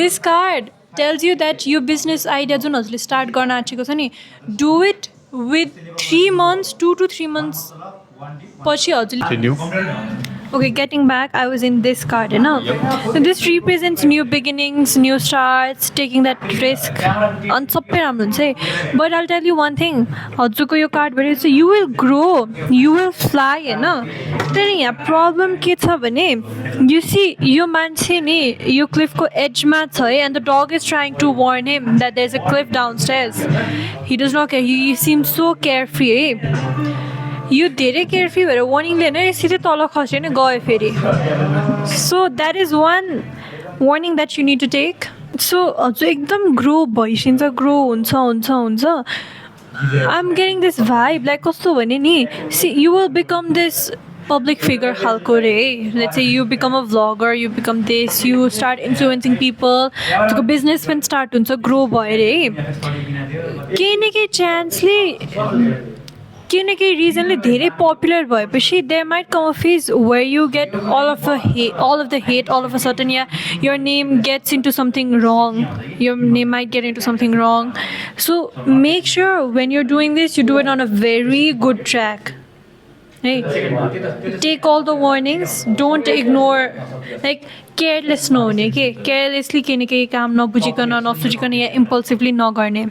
this card tells you that your business idea जुन हजुरले स्टार्ट गर्न आँटेको छ नि do it with 3 months 2 to 3 months पछि हजुरले Okay, getting back, I was in this card, you know. So this represents new beginnings, new starts, taking that risk. And sabai ramro huncha hai. But I'll tell you one thing. हजुरको यो card भएर चाहिँ you will grow, you will fly, हैन. तर यहाँ problem के छ भने you see यो मान्छे नि यो क्लिफको एजमा छ है and the dog is trying to warn him that there's a cliff downstairs. He does not care. He seems so carefree, है. यो धेरै केयरफ्री भएर वार्निङले नै सिधै तल खस्यो नि गयो फेरि so that is one warning that you need to take so हजुर एकदम ग्रो भइसिन्छ ग्रो हुन्छ I am getting this vibe like कस्तो भने नि see you will become this public figure खालको रे let's say you become a vlogger you become this you start influencing people त्यसको बिजनेस पनि स्टार्ट हुन्छ ग्रो भएर है केही न केही चान्सले केही न केही रिजनले धेरै पपुलर भएपछि there might come a phase where you get all of the hate all of a sudden your name gets into something wrong your name might get into something wrong so make sure when you're doing this you do it on a very good track hey take all the warnings don't ignore like careless नहुने के carelessly केही न केही काम नबुझिकन नसोचिकन या impulsively नगर्ने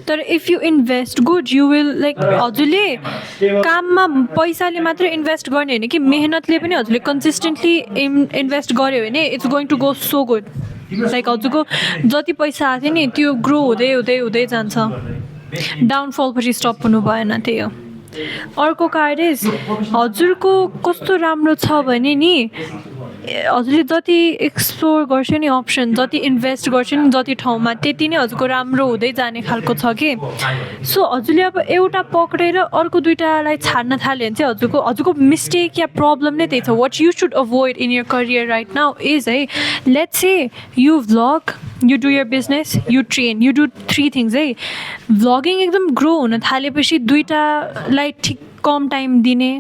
तर if you invest good you will like हजुरले काममा पैसाले मात्र इन्भेस्ट गर्ने होइन कि मेहनतले पनि हजुरले कन्सिस्टेन्टली इन्भेस्ट गर्यो भने it's going to go so good like हजुरको जति पैसा आएको थियो नि त्यो ग्रो हुँदै हुँदै हुँदै जान्छ डाउनफल पछि स्टप हुनु भएन त्यही हो अर्को कार्ड इज हजुरको कस्तो राम्रो छ भने नि हजुरले जति एक्सप्लोर गर्छ नि अप्सन जति इन्भेस्ट गर्छ नि जति ठाउँमा त्यति नै हजुरको राम्रो हुँदै जाने खालको छ कि सो हजुरले अब एउटा पक्रेर अर्को दुइटालाई छाड्न थाल्यो भने चाहिँ हजुरको मिस्टेक या प्रब्लम नै त्यही छ what you should avoid in your career right now is है let's say you vlog you do your business, you train, you do 3 things है भ्लगिङ एकदम ग्रो हुन थालेपछि दुइटालाई ठिक कम टाइम दिने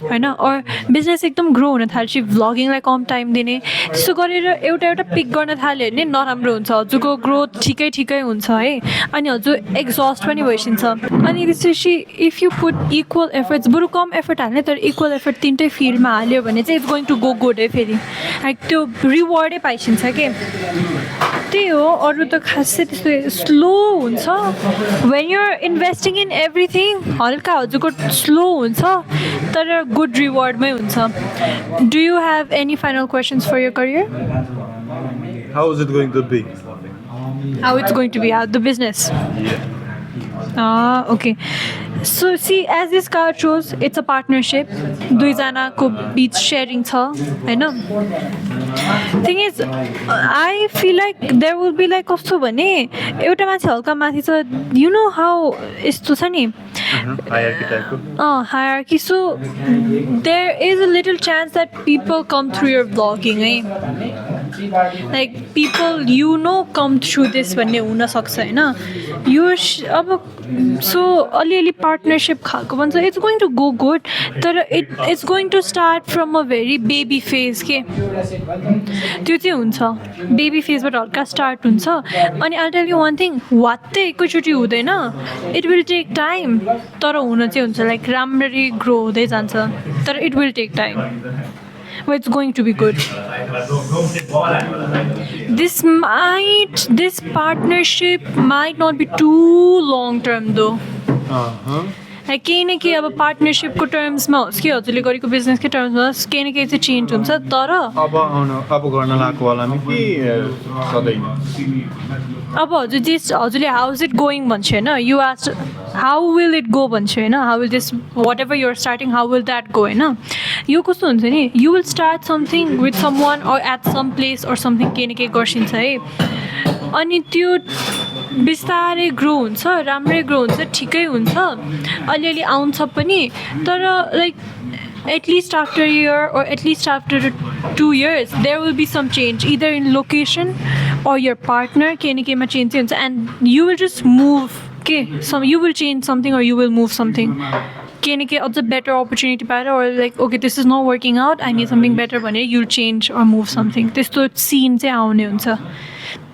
होइन और बिजनेस एकदम ग्रो हुन थाल्छ भ्लगिङलाई कम टाइम दिने त्यसो गरेर एउटा पिक गर्न थाल्यो भने नराम्रो हुन्छ हजुरको ग्रोथ ठिकै हुन्छ है अनि हजुर एक्जस्ट पनि भइसिन्छ अनि त्यसपछि if you put equal efforts बरु कम एफर्ट हाल्ने तर इक्वल एफर्ट तिनटै फिल्डमा हाल्यो भने चाहिँ it's going to go good है फेरि लाइक त्यो रिवार्डै पाइसिन्छ के त्यही हो अरू त खासै त्यस्तो स्लो हुन्छ when you're investing in everything हल्का हजुरको स्लो हुन्छ तर गुड रिवार्डमै हुन्छ do you have any final questions for your career How is it going to be? how it's going to be how the business okay so see as this card shows it's a partnership दुईजनाको बिच sharing छ हैन thing is I feel like there will be like कस्तो भने एउटा मान्छे हल्का माथि छ you know how यस्तो छ नि hierarchy so there is a little chance that people come through your vlogging like people you know come through this भन्ने हुन सक्छ हैन यो अब so अलिअलि पार्टनरशिप खालको भन्छ it's going to go good तर it's going to start from a very baby phase के त्यो चाहिँ हुन्छ बेबी फेजबाट हल्का स्टार्ट हुन्छ अनि I tell you one thing वात्तै एकैचोटि हुँदैन इट विल टेक टाइम तर हुन चाहिँ हुन्छ लाइक राम्ररी ग्रो हुँदै जान्छ तर it will take time but it's going to be good. This partnership might not be too long term though. केही न केही अब पार्टनरसिपको टर्म्समा होस् कि हजुरले गरेको बिजनेसकै टर्म्समा होस् केही न केही चाहिँ चेन्ज हुन्छ तर अब गर्न लागेको वालामा के सधैँ अब हजुरले हाउ इज इट गोइङ भन्छ होइन you ask how will it go भन्छ होइन how will this whatever you're starting how will that go होइन यो कस्तो हुन्छ नि you will start something with someone or at some place or something केही न केही गर्छिन्छ है अनि त्यो बिस्तारै ग्रो हुन्छ राम्रै ग्रो हुन्छ ठिकै हुन्छ अलिअलि आउँछ पनि तर like at least after a year or at least after 2 years there will be some change either in location or your partner केमा change हुन्छ and you will just move you will change something or you will move something अझ better opportunity पाएर or like okay this is not working out I need something better भने you'll change or move something त्यस्तो seen चाहिँ आउने हुन्छ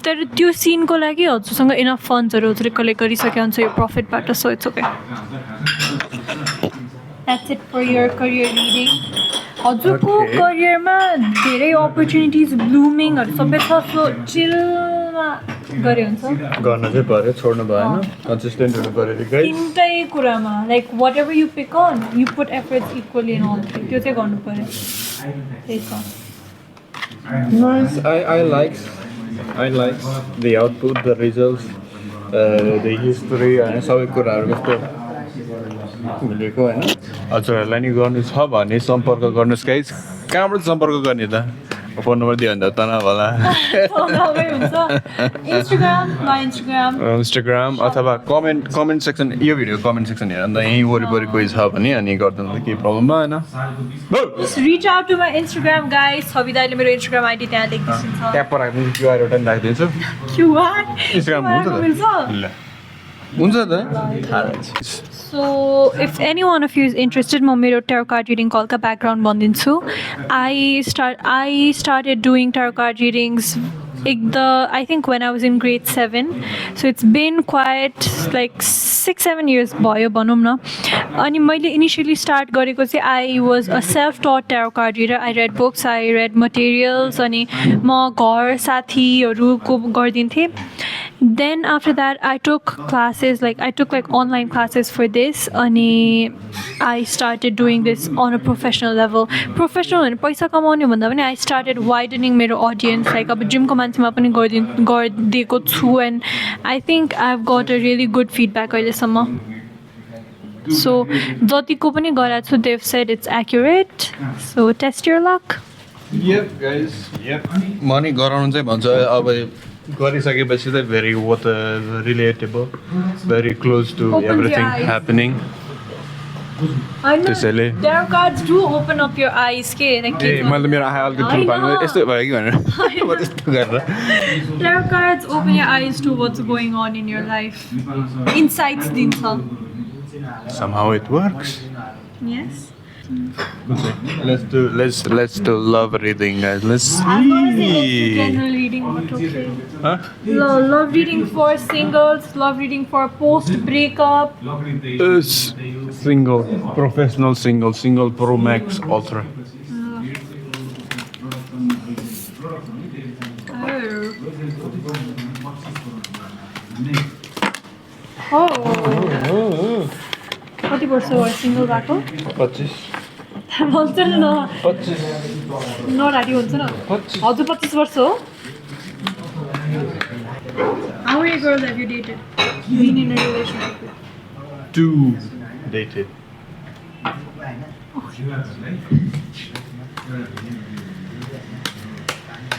तर त्यो सिनको लागि हजुरसँग इनफ फन्ड्सहरू हजुरले कलेक्ट गरिसके हुन्छ यो प्रफिटबाट so it's okay that's it for your career reading हजुरको करियरमा धेरै अपर्च्युनिटिज ब्लुमिङहरू सबै छ सो चिलमा गरे हुन्छ गर्न चाहिँ पर्यो छोड्नु भएन कन्सिस्टेन्टहरू गरेर तिनटै कुरामा like whatever you pick on you put efforts equally in all त्यो चाहिँ गर्नु पर्यो त्यही छ I like the output, the results, the history and सबै कुराहरू कस्तो मिलेको होइन हजुरहरूलाई नि गर्नु छ भने सम्पर्क गर्नुहोस् गाइस कहाँबाट सम्पर्क गर्ने त फोन नम्बर दियो भने त तनाव होला इन्स्टाग्राम अथवा कमेन्ट सेक्सन यो भिडियो कमेन्ट सेक्सन हेर अन्त यहीँ वरिपरि कोही छ भने अनि गर्दैन त केही प्रब्लम भएन Just reach out to my Instagram guys छवि दाइले मेरो Instagram ID त्यहाँ लेखिदिन्छ ट्याप राख्दिन्छु क्युआर एउटा राखिदिन्छु QR इन्स्टाग्राम हुन्छ त थाहा So if any one of you is interested म मेरो tarot card reading call का background भनिदिन्छु I started doing tarot card readings I think when I was in grade 7 so it's been quite like 6-7 years भयो भनौँ न अनि मैले initially start गरेको चाहिँ I was a self-taught tarot card reader I read books I read materials अनि म घर साथीहरूको गरिदिन्थेँ then after that I took classes I took online classes for this अनि I started doing this on a professional level professional भने पैसा कमाउने भन्दा पनि I started widening मेरो audience अब जिमको मान्छेमा पनि गरिदिएको छु and I think I've got a really good feedback अहिलेसम्म so जतिको पनि गराएको छु they've said it's accurate so test your luck Yep, guys. Yep. Money गराउनु चाहिँ भन्छ अब गरिसकेपछि चाहिँ very what relatable, very close to Opens your everything eyes. happening. I know. त्यसैले Tarot cards do open up your eyes, के like ए मैले त मेरो आँखा अलिकति ठुलो पार्नु यस्तो भयो कि भनेर म त्यस्तो गरेर Tarot cards open your eyes to what's going on in your life. Insights दिन्छ. somehow it works. Yes. Let's do love reading, guys. Let's I'm gonna say let's do see. general reading, but okay. Huh? Love reading for singles, love reading for post breakup. Single, professional single Pro Max Ultra. Oh. कति वर्ष भयो single भएको 25. भन्छ न 25. नराडी हुन्छ न हजुर 25 वर्ष हो How many girls have you dated? Been in a relationship with? 2 dated.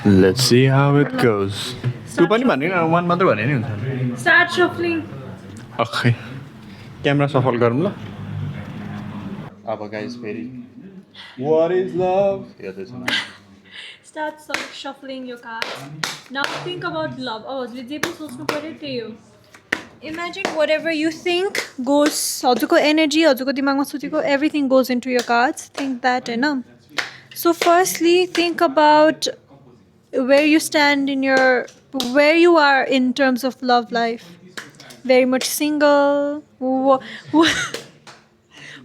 Let's see how it goes. 2 पनि भन्दैन 1 मात्र भने नि हुन्छ. Start shuffling. Okay. क्यामेरा सफल गरौँ ल. अब गाइस फेरि What is love? Start shuffling your cards. Now think about love. हजुरले जे पनि सोच्नु पर्यो त्यही हो. Imagine whatever you think goes. हजुरको energy, हजुरको दिमागमा सोचेको everything goes into your cards. Think that, हैन? So firstly, think about where you stand in where you are in terms of love life. Very much single.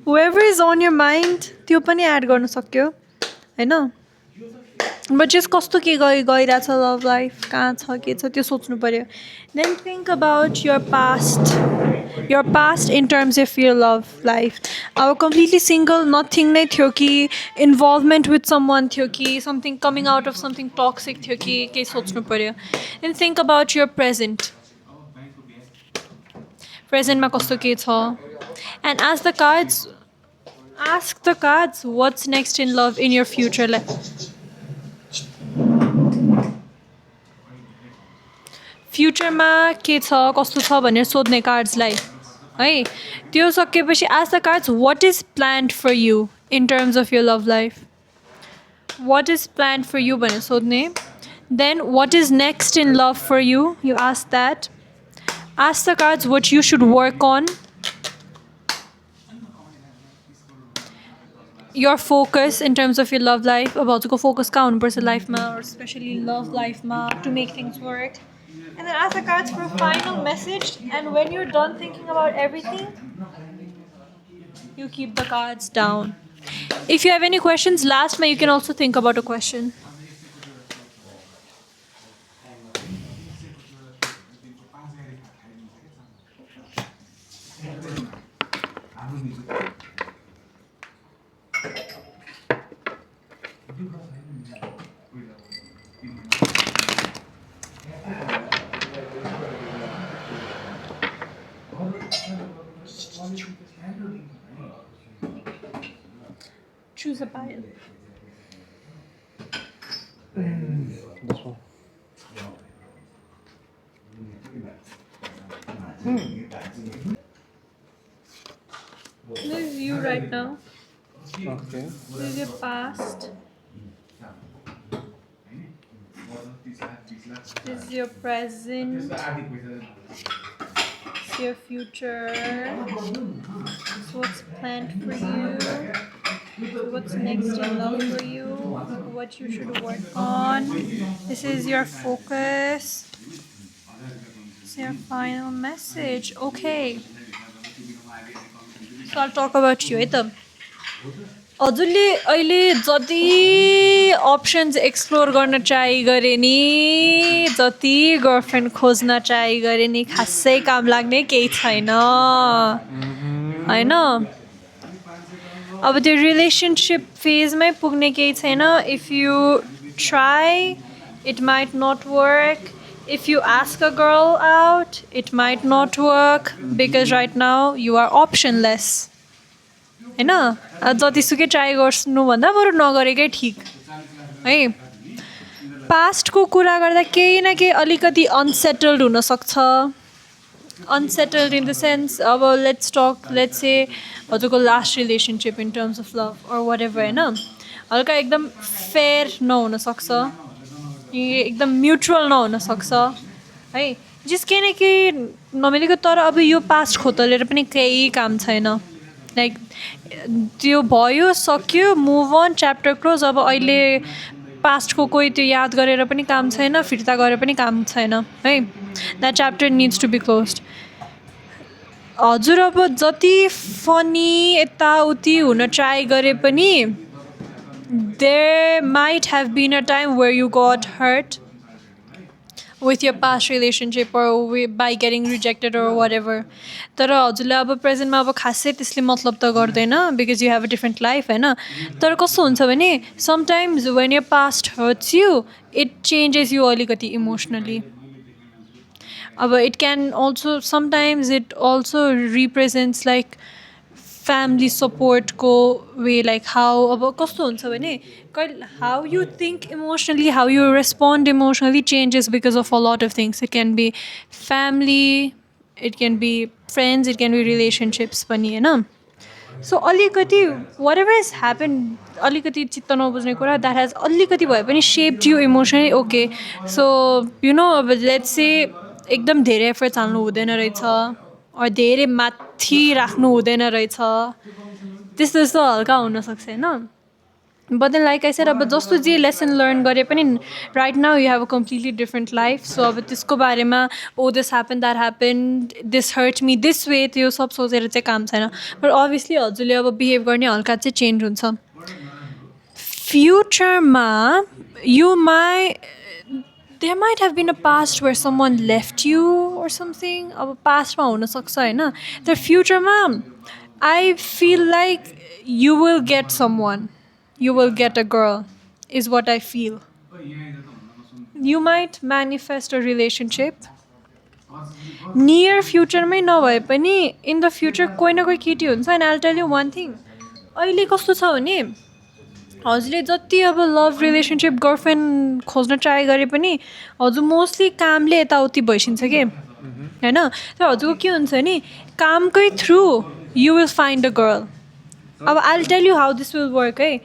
Whoever is on your mind, त्यो पनि add गर्न सक्यो, हैन? But just कस्तो के गइरहेछ love life, कहाँ छ के छ त्यो सोच्नु पर्यो. Then think about your past. Your past in terms of your love life. अब completely single, nothing नै थियो कि involvement with someone थियो कि something coming out of something toxic थियो कि केही सोच्नु पर्यो. Then think about your present. Present मा कस्तो के छ. And ask the cards what's next in love in your future life. फ्युचरमा के छ कस्तो छ भनेर सोध्ने कार्ड्सलाई है त्यो सकेपछि ask the cards what is planned for you in terms of your love life. What is planned for you भनेर सोध्ने. Then what is next in love for you? You ask that. Ask the cards what you should work on. Your focus in terms of your love life. अब हजुरको focus कहाँ हुनुपर्छ लाइफमा or especially love लाइफमा to make things work. And then ask the cards for a final message. And when you're done thinking about everything, you keep the cards down. If you have any questions, last you can also think about a question. Choose a pile. This one. This is you right now. Okay. This is your past. This is your present. This is your future. This is what's planned for you. What's next in love for you. What you should work on. This is your focus. This is your final message. Okay. So I'll talk about you. हजुरले अहिले जति options explore गर्न try गरे नि जति girlfriend खोज्न try गरे नि खासै काम लाग्ने केही छैन हैन अब त्यो रिलेसनशिप फेजमै पुग्ने केही छैन if you try it might not work if you ask a girl out it might not work because right now you are optionless हैन जतिसुकै ट्राई गर्नुभन्दा बरु नगरेकै ठिक है पास्टको कुरा गर्दा केही न केही अलिकति अनसेटल्ड हुनसक्छ अनसेटल्ड इन द सेन्स अब लेट्स से हजुरको last relationship in terms of love or whatever होइन हल्का एकदम फेयर नहुनसक्छ एकदम म्युचुअल नहुनसक्छ है जस केही न केही नमिलेको तर अब यो पास्ट खोतलेर पनि केही काम छैन लाइक त्यो भयो सक्यो मुभ अन च्याप्टर क्लोज अब अहिले पास्टको कोही त्यो याद गरेर पनि काम छैन फिर्ता गरेर पनि काम छैन है that chapter needs to be close हजुर अब जति फनी यताउति हुन ट्राई गरे पनि there might have been a time where you got hurt with your past relationship or by getting rejected or whatever तर हजुरले अब प्रेजेन्टमा अब खासै त्यसले मतलब त गर्दैन because you have a different life होइन तर कस्तो हुन्छ भने sometimes when your past hurts you it changes you अलिकति emotionally अब it can also sometimes it also represents like family support ko way like how अब कस्तो हुन्छ भने how you think emotionally how you respond emotionally changes because of a lot of things it can be family it can be friends it can be relationships पनि हैन so अलिकति whatever has happened अलिकति चित्त नबुझ्ने कुरा that has अलिकति भए पनि shaped you emotionally okay so you know let's say एकदम धेरै एफर्ट्स हाल्नु हुँदैन रहेछ धेरै माथि राख्नु हुँदैन रहेछ त्यस्तो त्यस्तो हल्का हुनसक्छ होइन but then like I said अब जस्तो जे लेसन लर्न गरे पनि right now you have a completely different life so अब त्यसको बारेमा oh this happen that happen this hurt me this way त्यो सब सोचेर चाहिँ काम छैन बट अभियसली हजुरले अब बिहेभ गर्ने हल्का चाहिँ चेन्ज हुन्छ फ्युचरमा there might have been a past where someone left you or something अब पास्टमा हुनसक्छ होइन तर फ्युचरमा I feel like you will get someone you will get a girl is what I feel you might manifest a relationship near future मै नभए पनि in the future कोही न कोही केटी हुन्छ and I'll tell you one thing अहिले कस्तो छ भने हजुरले जति अब लभ रिलेसनसिप गर्लफ्रेन्ड खोज्न ट्राई गरे पनि हजुर मोस्टली कामले यताउति भइसिन्छ कि होइन तर हजुरको के हुन्छ भने कामकै through you will find a girl अब I will tell you how this will work है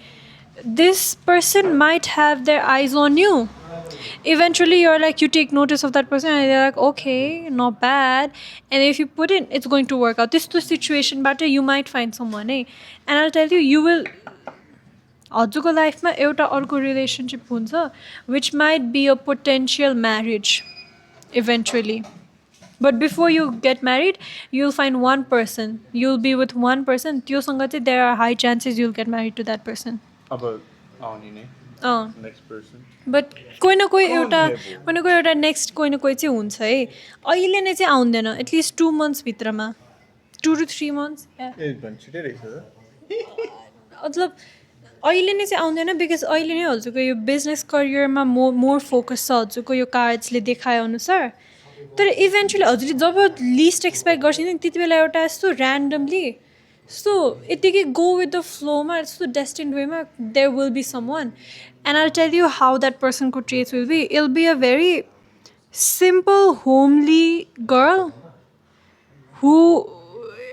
this person might have their eyes on you eventually you're like you take notice of that person and like okay not bad and if you put in it's going to work out त्यस्तो सिचुएसनबाट you might find someone है and I will tell you will हजुरको लाइफमा एउटा अर्को relationship हुन्छ which might be a potential marriage eventually but before you get married you will find one person you will be with one person त्योसँग चाहिँ there are high chances you will get married to that person but कोही न कोही एउटा next कोही न कोही चाहिँ हुन्छ है अहिले नै चाहिँ आउँदैन एटलिस्ट 2 मन्थ्सभित्रमा 2 to 3 months मतलब अहिले नै चाहिँ आउँदैन बिकज अहिले नै हजुरको यो बिजनेस करियरमा मोर फोकस छ हजुरको यो कार्ड्सले देखाएअनुसार तर इभेन्चुली हजुरले जब लिस्ट एक्सपेक्ट गर्छ नि त्यति बेला एउटा यस्तो ऱ्यान्डमली यस्तो यतिकै गो विथ द फ्लोमा यस्तो डेस्टिन्ड वेमा there will be someone and I tell you how that पर्सनको traits will be a very simple homely girl who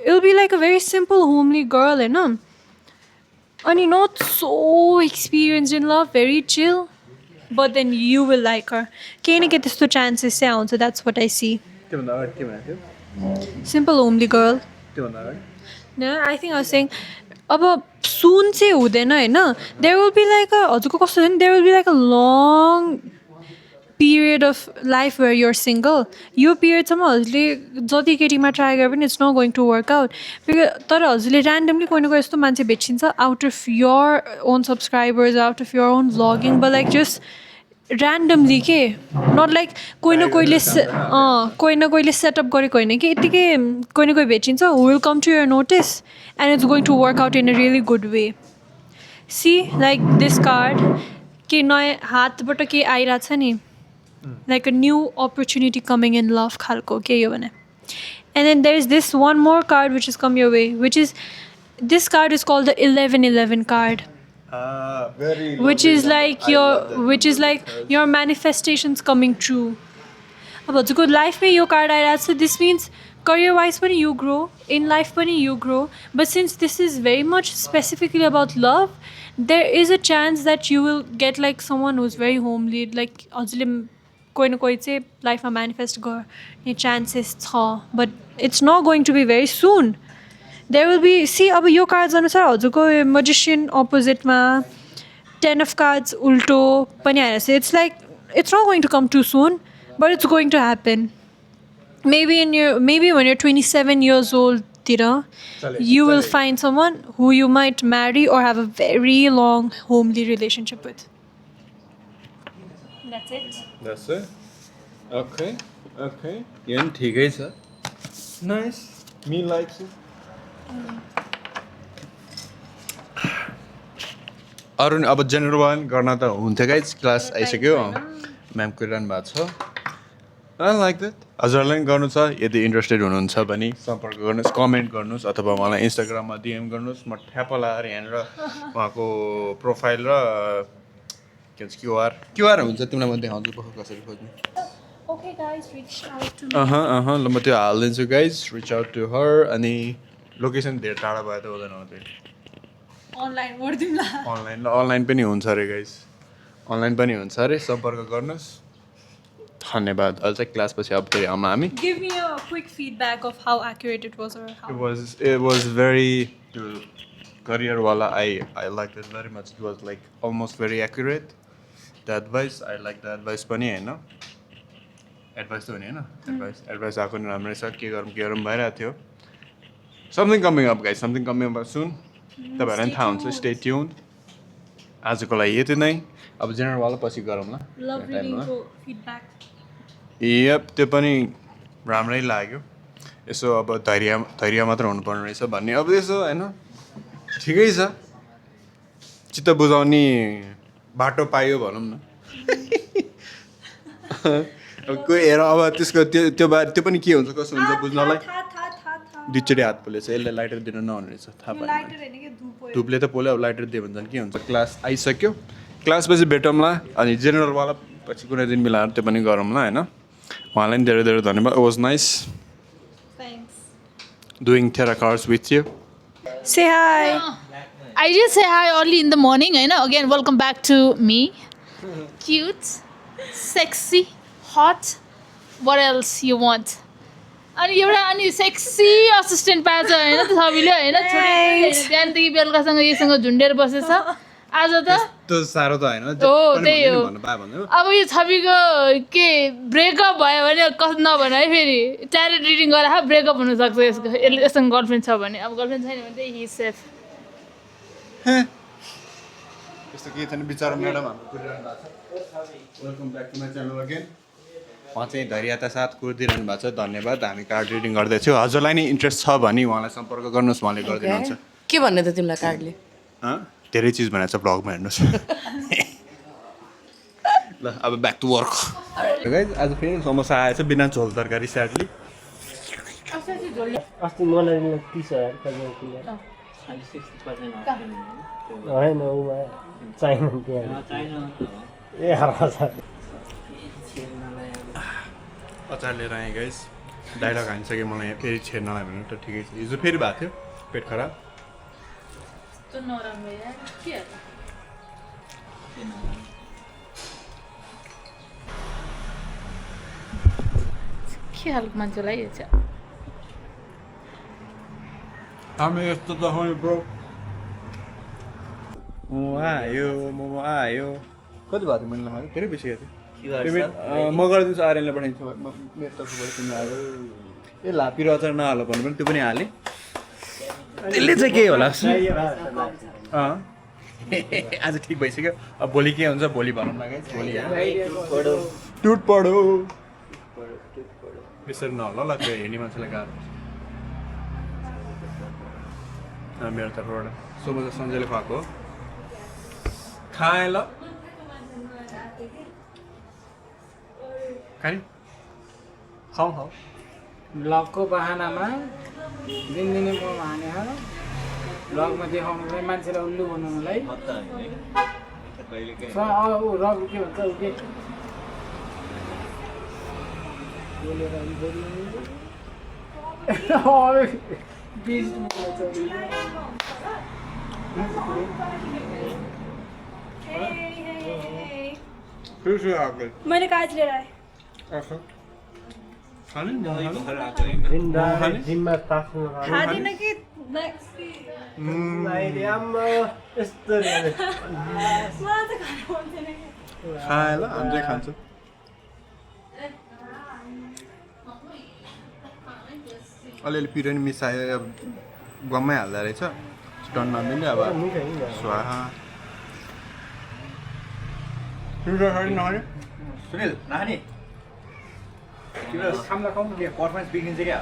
ill be like a very simple homely girl होइन अनि not so experienced in love, very chill, but then you will like her. केही न केही त्यस्तो chances चाहिँ आउँछ that's what I see. Simple homely girl. No, I think I was saying अब soon चाहिँ हुँदैन होइन there will be like a हजुरको कस्तो छ भने there will be like a long period of life where you're single यो पिरियडसम्म हजुरले जति केटीमा ट्राई गरे पनि it's not going to work out तर हजुरले ऱ्यान्डमली कोही न कोही यस्तो मान्छे भेटिन्छ out of your own subscribers out of your own vlogging but like just randomly के नट लाइक कोही न कोहीले सेटअप गरेको होइन कि यत्तिकै कोही न कोही भेटिन्छ who will come to your notice and it's going to work out in a really good way see like this card के नयाँ हातबाट के आइरहेछ नि like a new opportunity coming in love khalko ke yo bhane and then there is this one more card which has come your way which is this card is called the 1111 card Very which is like your manifestations coming true. अब हजुरको लाइफमै यो card आइरहेको छ, this means career wise पनि you grow, in life पनि you grow, but since this is very much specifically about love, there is a chance that you will get like someone who's very homely, like हजुरले कोही न कोही चाहिँ लाइफमा manifest गर्ने chances छ, but it's not going to be very soon. There will be, see अब यो कार्ड्स अनुसार हजुरको मजिसियन अपोजिटमा 10 of cards उल्टो पनि आइरहेको छ. It's like it's not going to come too soon, but it's going to happen. Maybe when you're 27 years old, you will find someone who you might marry or have a very long homely relationship with. That's it. That's it. Okay. यो पनि ठिकै छ. Nice. Me likes it. अरू अब general one गर्न त हुन्थ्यो guys, class आइसक्यो, म्याम कुरिरहनु भएको छ. I like that. हजुरहरूलाई पनि गर्नु छ, यदि इन्ट्रेस्टेड हुनुहुन्छ भने सम्पर्क गर्नुहोस्, कमेन्ट गर्नुहोस्, अथवा मलाई इन्स्टाग्राममा डिएम गर्नुहोस्. म ठ्याप्प लगाएर यहाँनिर उहाँको प्रोफाइल र के भन्छ क्युआर हुन्छ, तिमीलाई म देखाउँछु कसरी खोज्नु. Okay guys, reach out to me. ल म त्यो हालिदिन्छु guys, reach out to her. अनि लोकेसन धेरै टाढा भयो त हुँदैन होला फेरि. अनलाइन पनि हुन्छ अरे गाइज, अनलाइन पनि हुन्छ अरे, सम्पर्क गर्नुहोस्. धन्यवाद. अहिले चाहिँ क्लास पछि अब फेरि आउँ हामी. Give me a quick feedback of how accurate it was or how. It was very career wala. I liked it very much. It was like almost very accurate. The advice, I like the advice पनि हैन. Advice त नि हैन. Advice आको नि राम्रै छ. के गरौँ भइरहेको थियो. Something coming up guys, something coming up soon. तपाईहरुलाई थाहा हुन्छ. Stay tuned. आजको लागि यति नै. अब जेनरल वाला पछि गरौँ ल. Love reading feedback. Yep, त्यो पनि राम्रै लाग्यो. यसो अब धैर्य मात्र हुनुपर्ने रहेछ भन्ने. अब यसो हैन ठिकै छ, चित्त बुझाउने बाटो पायो भनौँ न. अब कोही हेर, अब त्यसको त्यो पनि के हुन्छ कसो हुन्छ बुझ्नलाई. दुईचोटि हात पोलेछ, यसलाई लाइटर दिन नहुने रहेछ, थाहा पाएन. धुपले त पोल्यो, अब लाइटर दियो भने झन् के हुन्छ. क्लास आइसक्यो, क्लास पछि भेटौँला. अनि जेनरलवाला पछि कुनै दिन मिलाएर त्यो पनि गरौँला हैन. उहाँलाई पनि धेरै धेरै धन्यवाद. It was nice. Thanks. Doing tarot cards with you. Say hi. I just say hi early in the morning, you know. Again, welcome back to me. Cute, sexy, hot. What else you want? अनि एउटा अनि sexy assistant पाएछ हैन त सबैले हैन. छोडेको बिहानदेखि बेलुकासँग यससँग झुन्डेर बसेछ. आज त त्यो सारो त हैन. हो त्यही हो. अब यो छविको के ब्रेकअप भयो भने कस नभन है, फेरि ट्यारेट रिडिङ गरेर ब्रेकअप हुनसक्छ यसको. यससँग गर्लफ्रेन्ड छ भने. अब गर्लफ्रेन्ड छैन भने चाहिँ हि सेफ. त्यस्तो के छैन. बिचारा म्याडम हाम्रो कुरिरहनु भएको छ. Welcome back to my channel again. उहाँ चाहिँ धैर्यता साथ कुरिदिरहनु भएको छ. धन्यवाद. हामी कार्ड रिडिङ गर्दैछौँ. हजुरलाई नै इन्ट्रेस्ट छ भने उहाँलाई सम्पर्क गर्नुहोस्, उहाँले गरिदिनुहुन्छ. के भन्ने त तिमीलाई कार्डले? धेरै चिज भनेको छ, ब्लगमा हेर्नुहोस्. ल अब ब्याक टु वर्क. गाइज आज फेरि समोसा आएछ बिना झोल तरकारी स्याडली. अस्ति मलाई 30,000 होइन उमा चाइना त्यहाँ ए हजुर अचार लिएर आएँ गाइज. डाइलग हानिसकेँ मलाई फेरि छेर्नलाई भनेर. त ठिकै छ. हिजो फेरि भएको थियो पेट खराब. के खालको मान्छेलाई यो चाहिँ. हामी यस्तो त हो ब्रो. मोमो आयो. कति भएको थियो मैले लगाएको? धेरै बेसी गएको थियो. म गरिदिन्छु, आर्यनलाई पठाइदिन्छु. मेरो तर्फबाट तिमीलाई आयो. ए लापी र अचार नहाल भन्नु पनि त्यो पनि हालेँ. त्यसले चाहिँ के होला. आज ठिक भइसक्यो. अब भोलि के हुन्छ भोलि भनौँ न गाइस. भोलि टुट पढो यसरी नहोला ल. त्यो हेर्ने मान्छेलाई गाह्रो. मेरो तर्फबाट सोमोजा सञ्जयले खुवाएको खाएँ ल. खाने खाऊ. ब्लगको बहानामा दिनदिनै मोमो हाने हो. ब्लगमा देखाउनुलाई मान्छेलाई उल्लु बनाउनुलाई रग के भन्छ उ के मैंने काज लिएर आएँ जिममा तास्नु खाँदिनँ कि अहिले आम्मा यस्तो मलाई त खानु मन थिएन कि खाए ल हामी चाहिँ खान्छौँ अलिअलि पिरो नि मिसायो अब गममै हाल्दो रहेछ टन नदिने अब स्वाहा सुनिल नानी तिम्रो खामला खाउँ के पर्फर्मेन्स बिग्रिन्छ क्या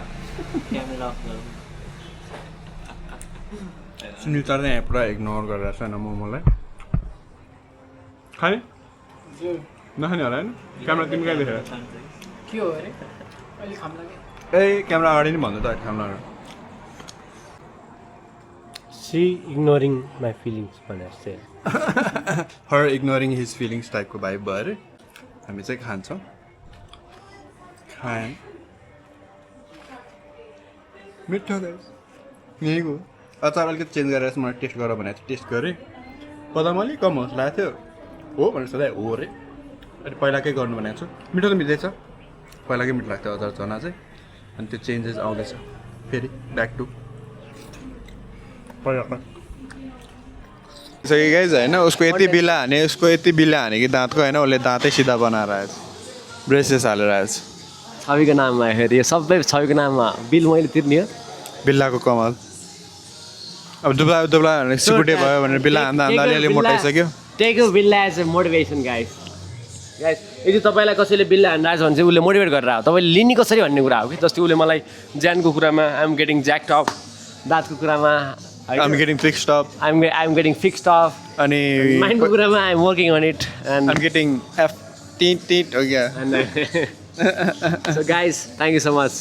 सुनिल सर चाहिँ यहाँ पुरा इग्नोर गरिरहेको छ होइन मोमोलाई खाने नखाने होला होइन क्यामेरा तिमी कहाँ देखेर के हो अरे अहिले खाम लाग्यो ए क्यामेरा अगाडि नि भन्नु त क्यामेरा अगाडि सी इग्नोरिङ माई फिलिङ्स भनेर चाहिँ हर इग्नोरिङ हिज फिलिङ्स टाइपको भाइब भयो अरे हामी चाहिँ खान्छौँ खाएँ मिठो यहीँको अचार अलिकति चेन्ज गरेर चाहिँ मलाई टेस्ट गर भनेको थियो टेस्ट गरेँ पदमा अलिक कम होस् लागेको थियो हो भनेर सधैँ हो अरे अनि पहिलाकै गर्नु भनेको छु मिठो त मिल्दैछ पहिलाकै मिठो लाग्थ्यो अचार चना चाहिँ अनि त्यो चेन्जेस आउँदैछ फेरि ब्याक टु पहिलाको सही गाइज होइन उसको यति बिला हाने कि दाँतको होइन उसले दाँतै सिधा बनाएर आएछ ब्रेसेस हालेर आएछ छविको नाममा हेरेँ यो सबै छविको नाममा बिल मैले तिर्ने हो बिल्लाको कमाल अब दुब्ला दुब्ला भनेर सिकुटे भयो भनेर बिल्ला हान्दा हान्दा अलिअलि मोटाइसक्यो टेक यु बिल्ला एज ए मोटिभेसन गाइस यदि तपाईँलाई कसैले बिल्ला हान्दा छ भने चाहिँ उसले मोटिभेट गरेर हो तपाईँले लिने कसरी भन्ने कुरा हो कि जस्तै उसले मलाई ज्यानको कुरामा आइएम गेटिङ ज्याक्ट अफ दाँतको कुरामा I'm getting fixed up I'm getting fixed of अनि माइन्डको कुरामा I'm working on it and I'm getting F tit हो गया so guys thank you so much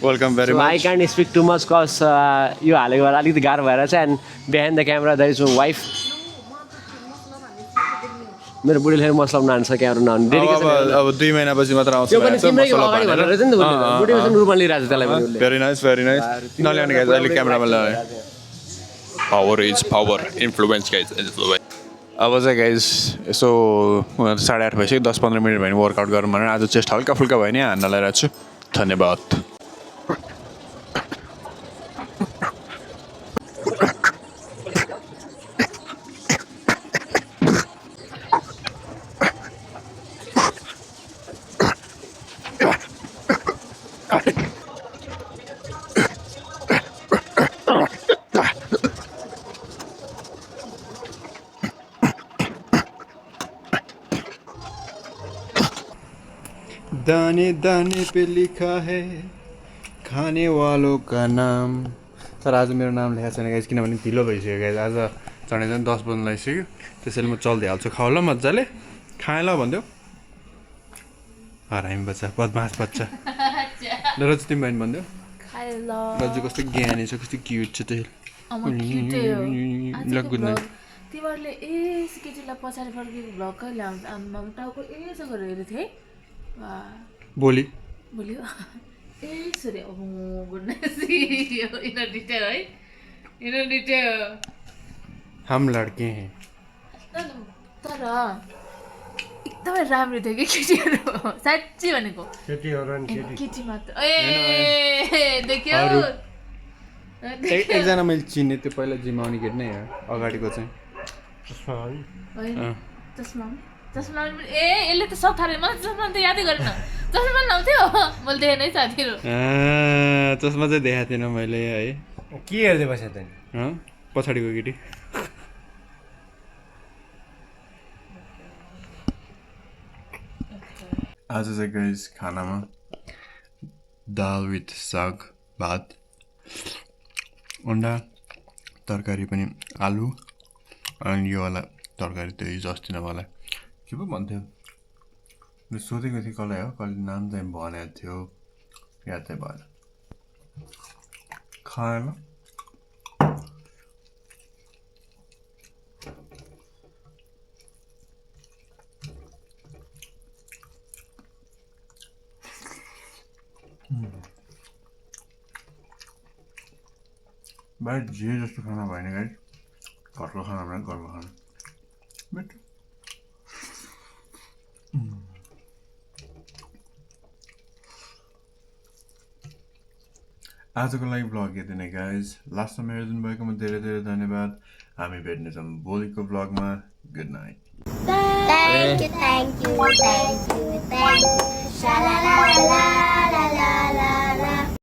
welcome very I much can't speak too much cause यो हालेको भएर अलिकति गाह्रो भएर चाहिँ and behind the camera that is wife मेरो बुढीले फेरि मसला बनाउनु सक्यो नहुने अब 2 महिनापछि मात्र आउँछ त्यो पनि तिम्रै अगाडि भनेर रहेछ नि त मोटिभेसन रूपमा लिइरहेको छ त्यसलाई पनि उसले भेरी नाइस नल्याउने गाइज अहिले क्यामेरामा ल्याउने power is power influence guys अब चाहिँ गाइज यसो 8:30 भइसक्यो 10-15 मिनट भयो भने वर्कआउट गरौँ भनेर आज चेस्ट हल्का फुल्का भयो नि हान्न लगाइरहेको छु धन्यवाद दाने दाने पे लिखा है खाने वालों का नाम तर आज मेरो नाम लेखाएको छैन गाइज किनभने ढिलो भइसक्यो गाइज आज झन्डै 10 बज्नु लागिसक्यो त्यसैले म चल्दै हाल्छु खाऊ ल मजाले खाएँ ल भनिदेऊ हरामी बच्चा बदमास बच्चा ल रजु तिमी बहिनी भनिदेऊ रजु कस्तो ज्ञानी छ कस्तो क्युट छ त्यो गुड नाइट तिमीहरूले केटीलाई पछाडि फर्केको भ्लग कहिले आउँछ आम्मा टाउको यसो गरेर हेरेको थिएँ है भोलि यसरी अब इनर डिटेल है इनर डिटेल हम लड्के हैं तर एकदमै राम्रो थियो कि केटीहरू साँच्ची भनेको केटी मात्र ए देख्यो एकजना मैले चिने त्यो पहिला जिम आउने केटी नै हो अगाडिको चाहिँ चस्मा ए यसले त सब थाहा मलाई चस्मा त यादै गरेन चस्मा लाउँथ्यो मैले देखेन है साथीहरू चस्मा चाहिँ देखाएको थिएन मैले है के हेर्दै बस्यो त पछाडिको केटी आज चाहिँ गाइस खानामा दाल विथ साग भात अन्डा तरकारी पनि आलु अनि यो वाला तरकारी त्यो हिजो अस्ति नै मलाई के पो भन्थ्यो सोधेको थिएँ कसलाई हो कसले नाम चाहिँ भनेको थियो याद चाहिँ भएन खाएन बाहिर जे जस्तो खाना भएन गाइस घरको खाना भने घरको खाना मिठो आजको लागि भ्लग यति नै गाइस लास्टसम्म हेरिदिनु भएकोमा धेरै धेरै धन्यवाद हामी भेट्नेछौँ भोलिको भ्लगमा गुड नाइट Thank you.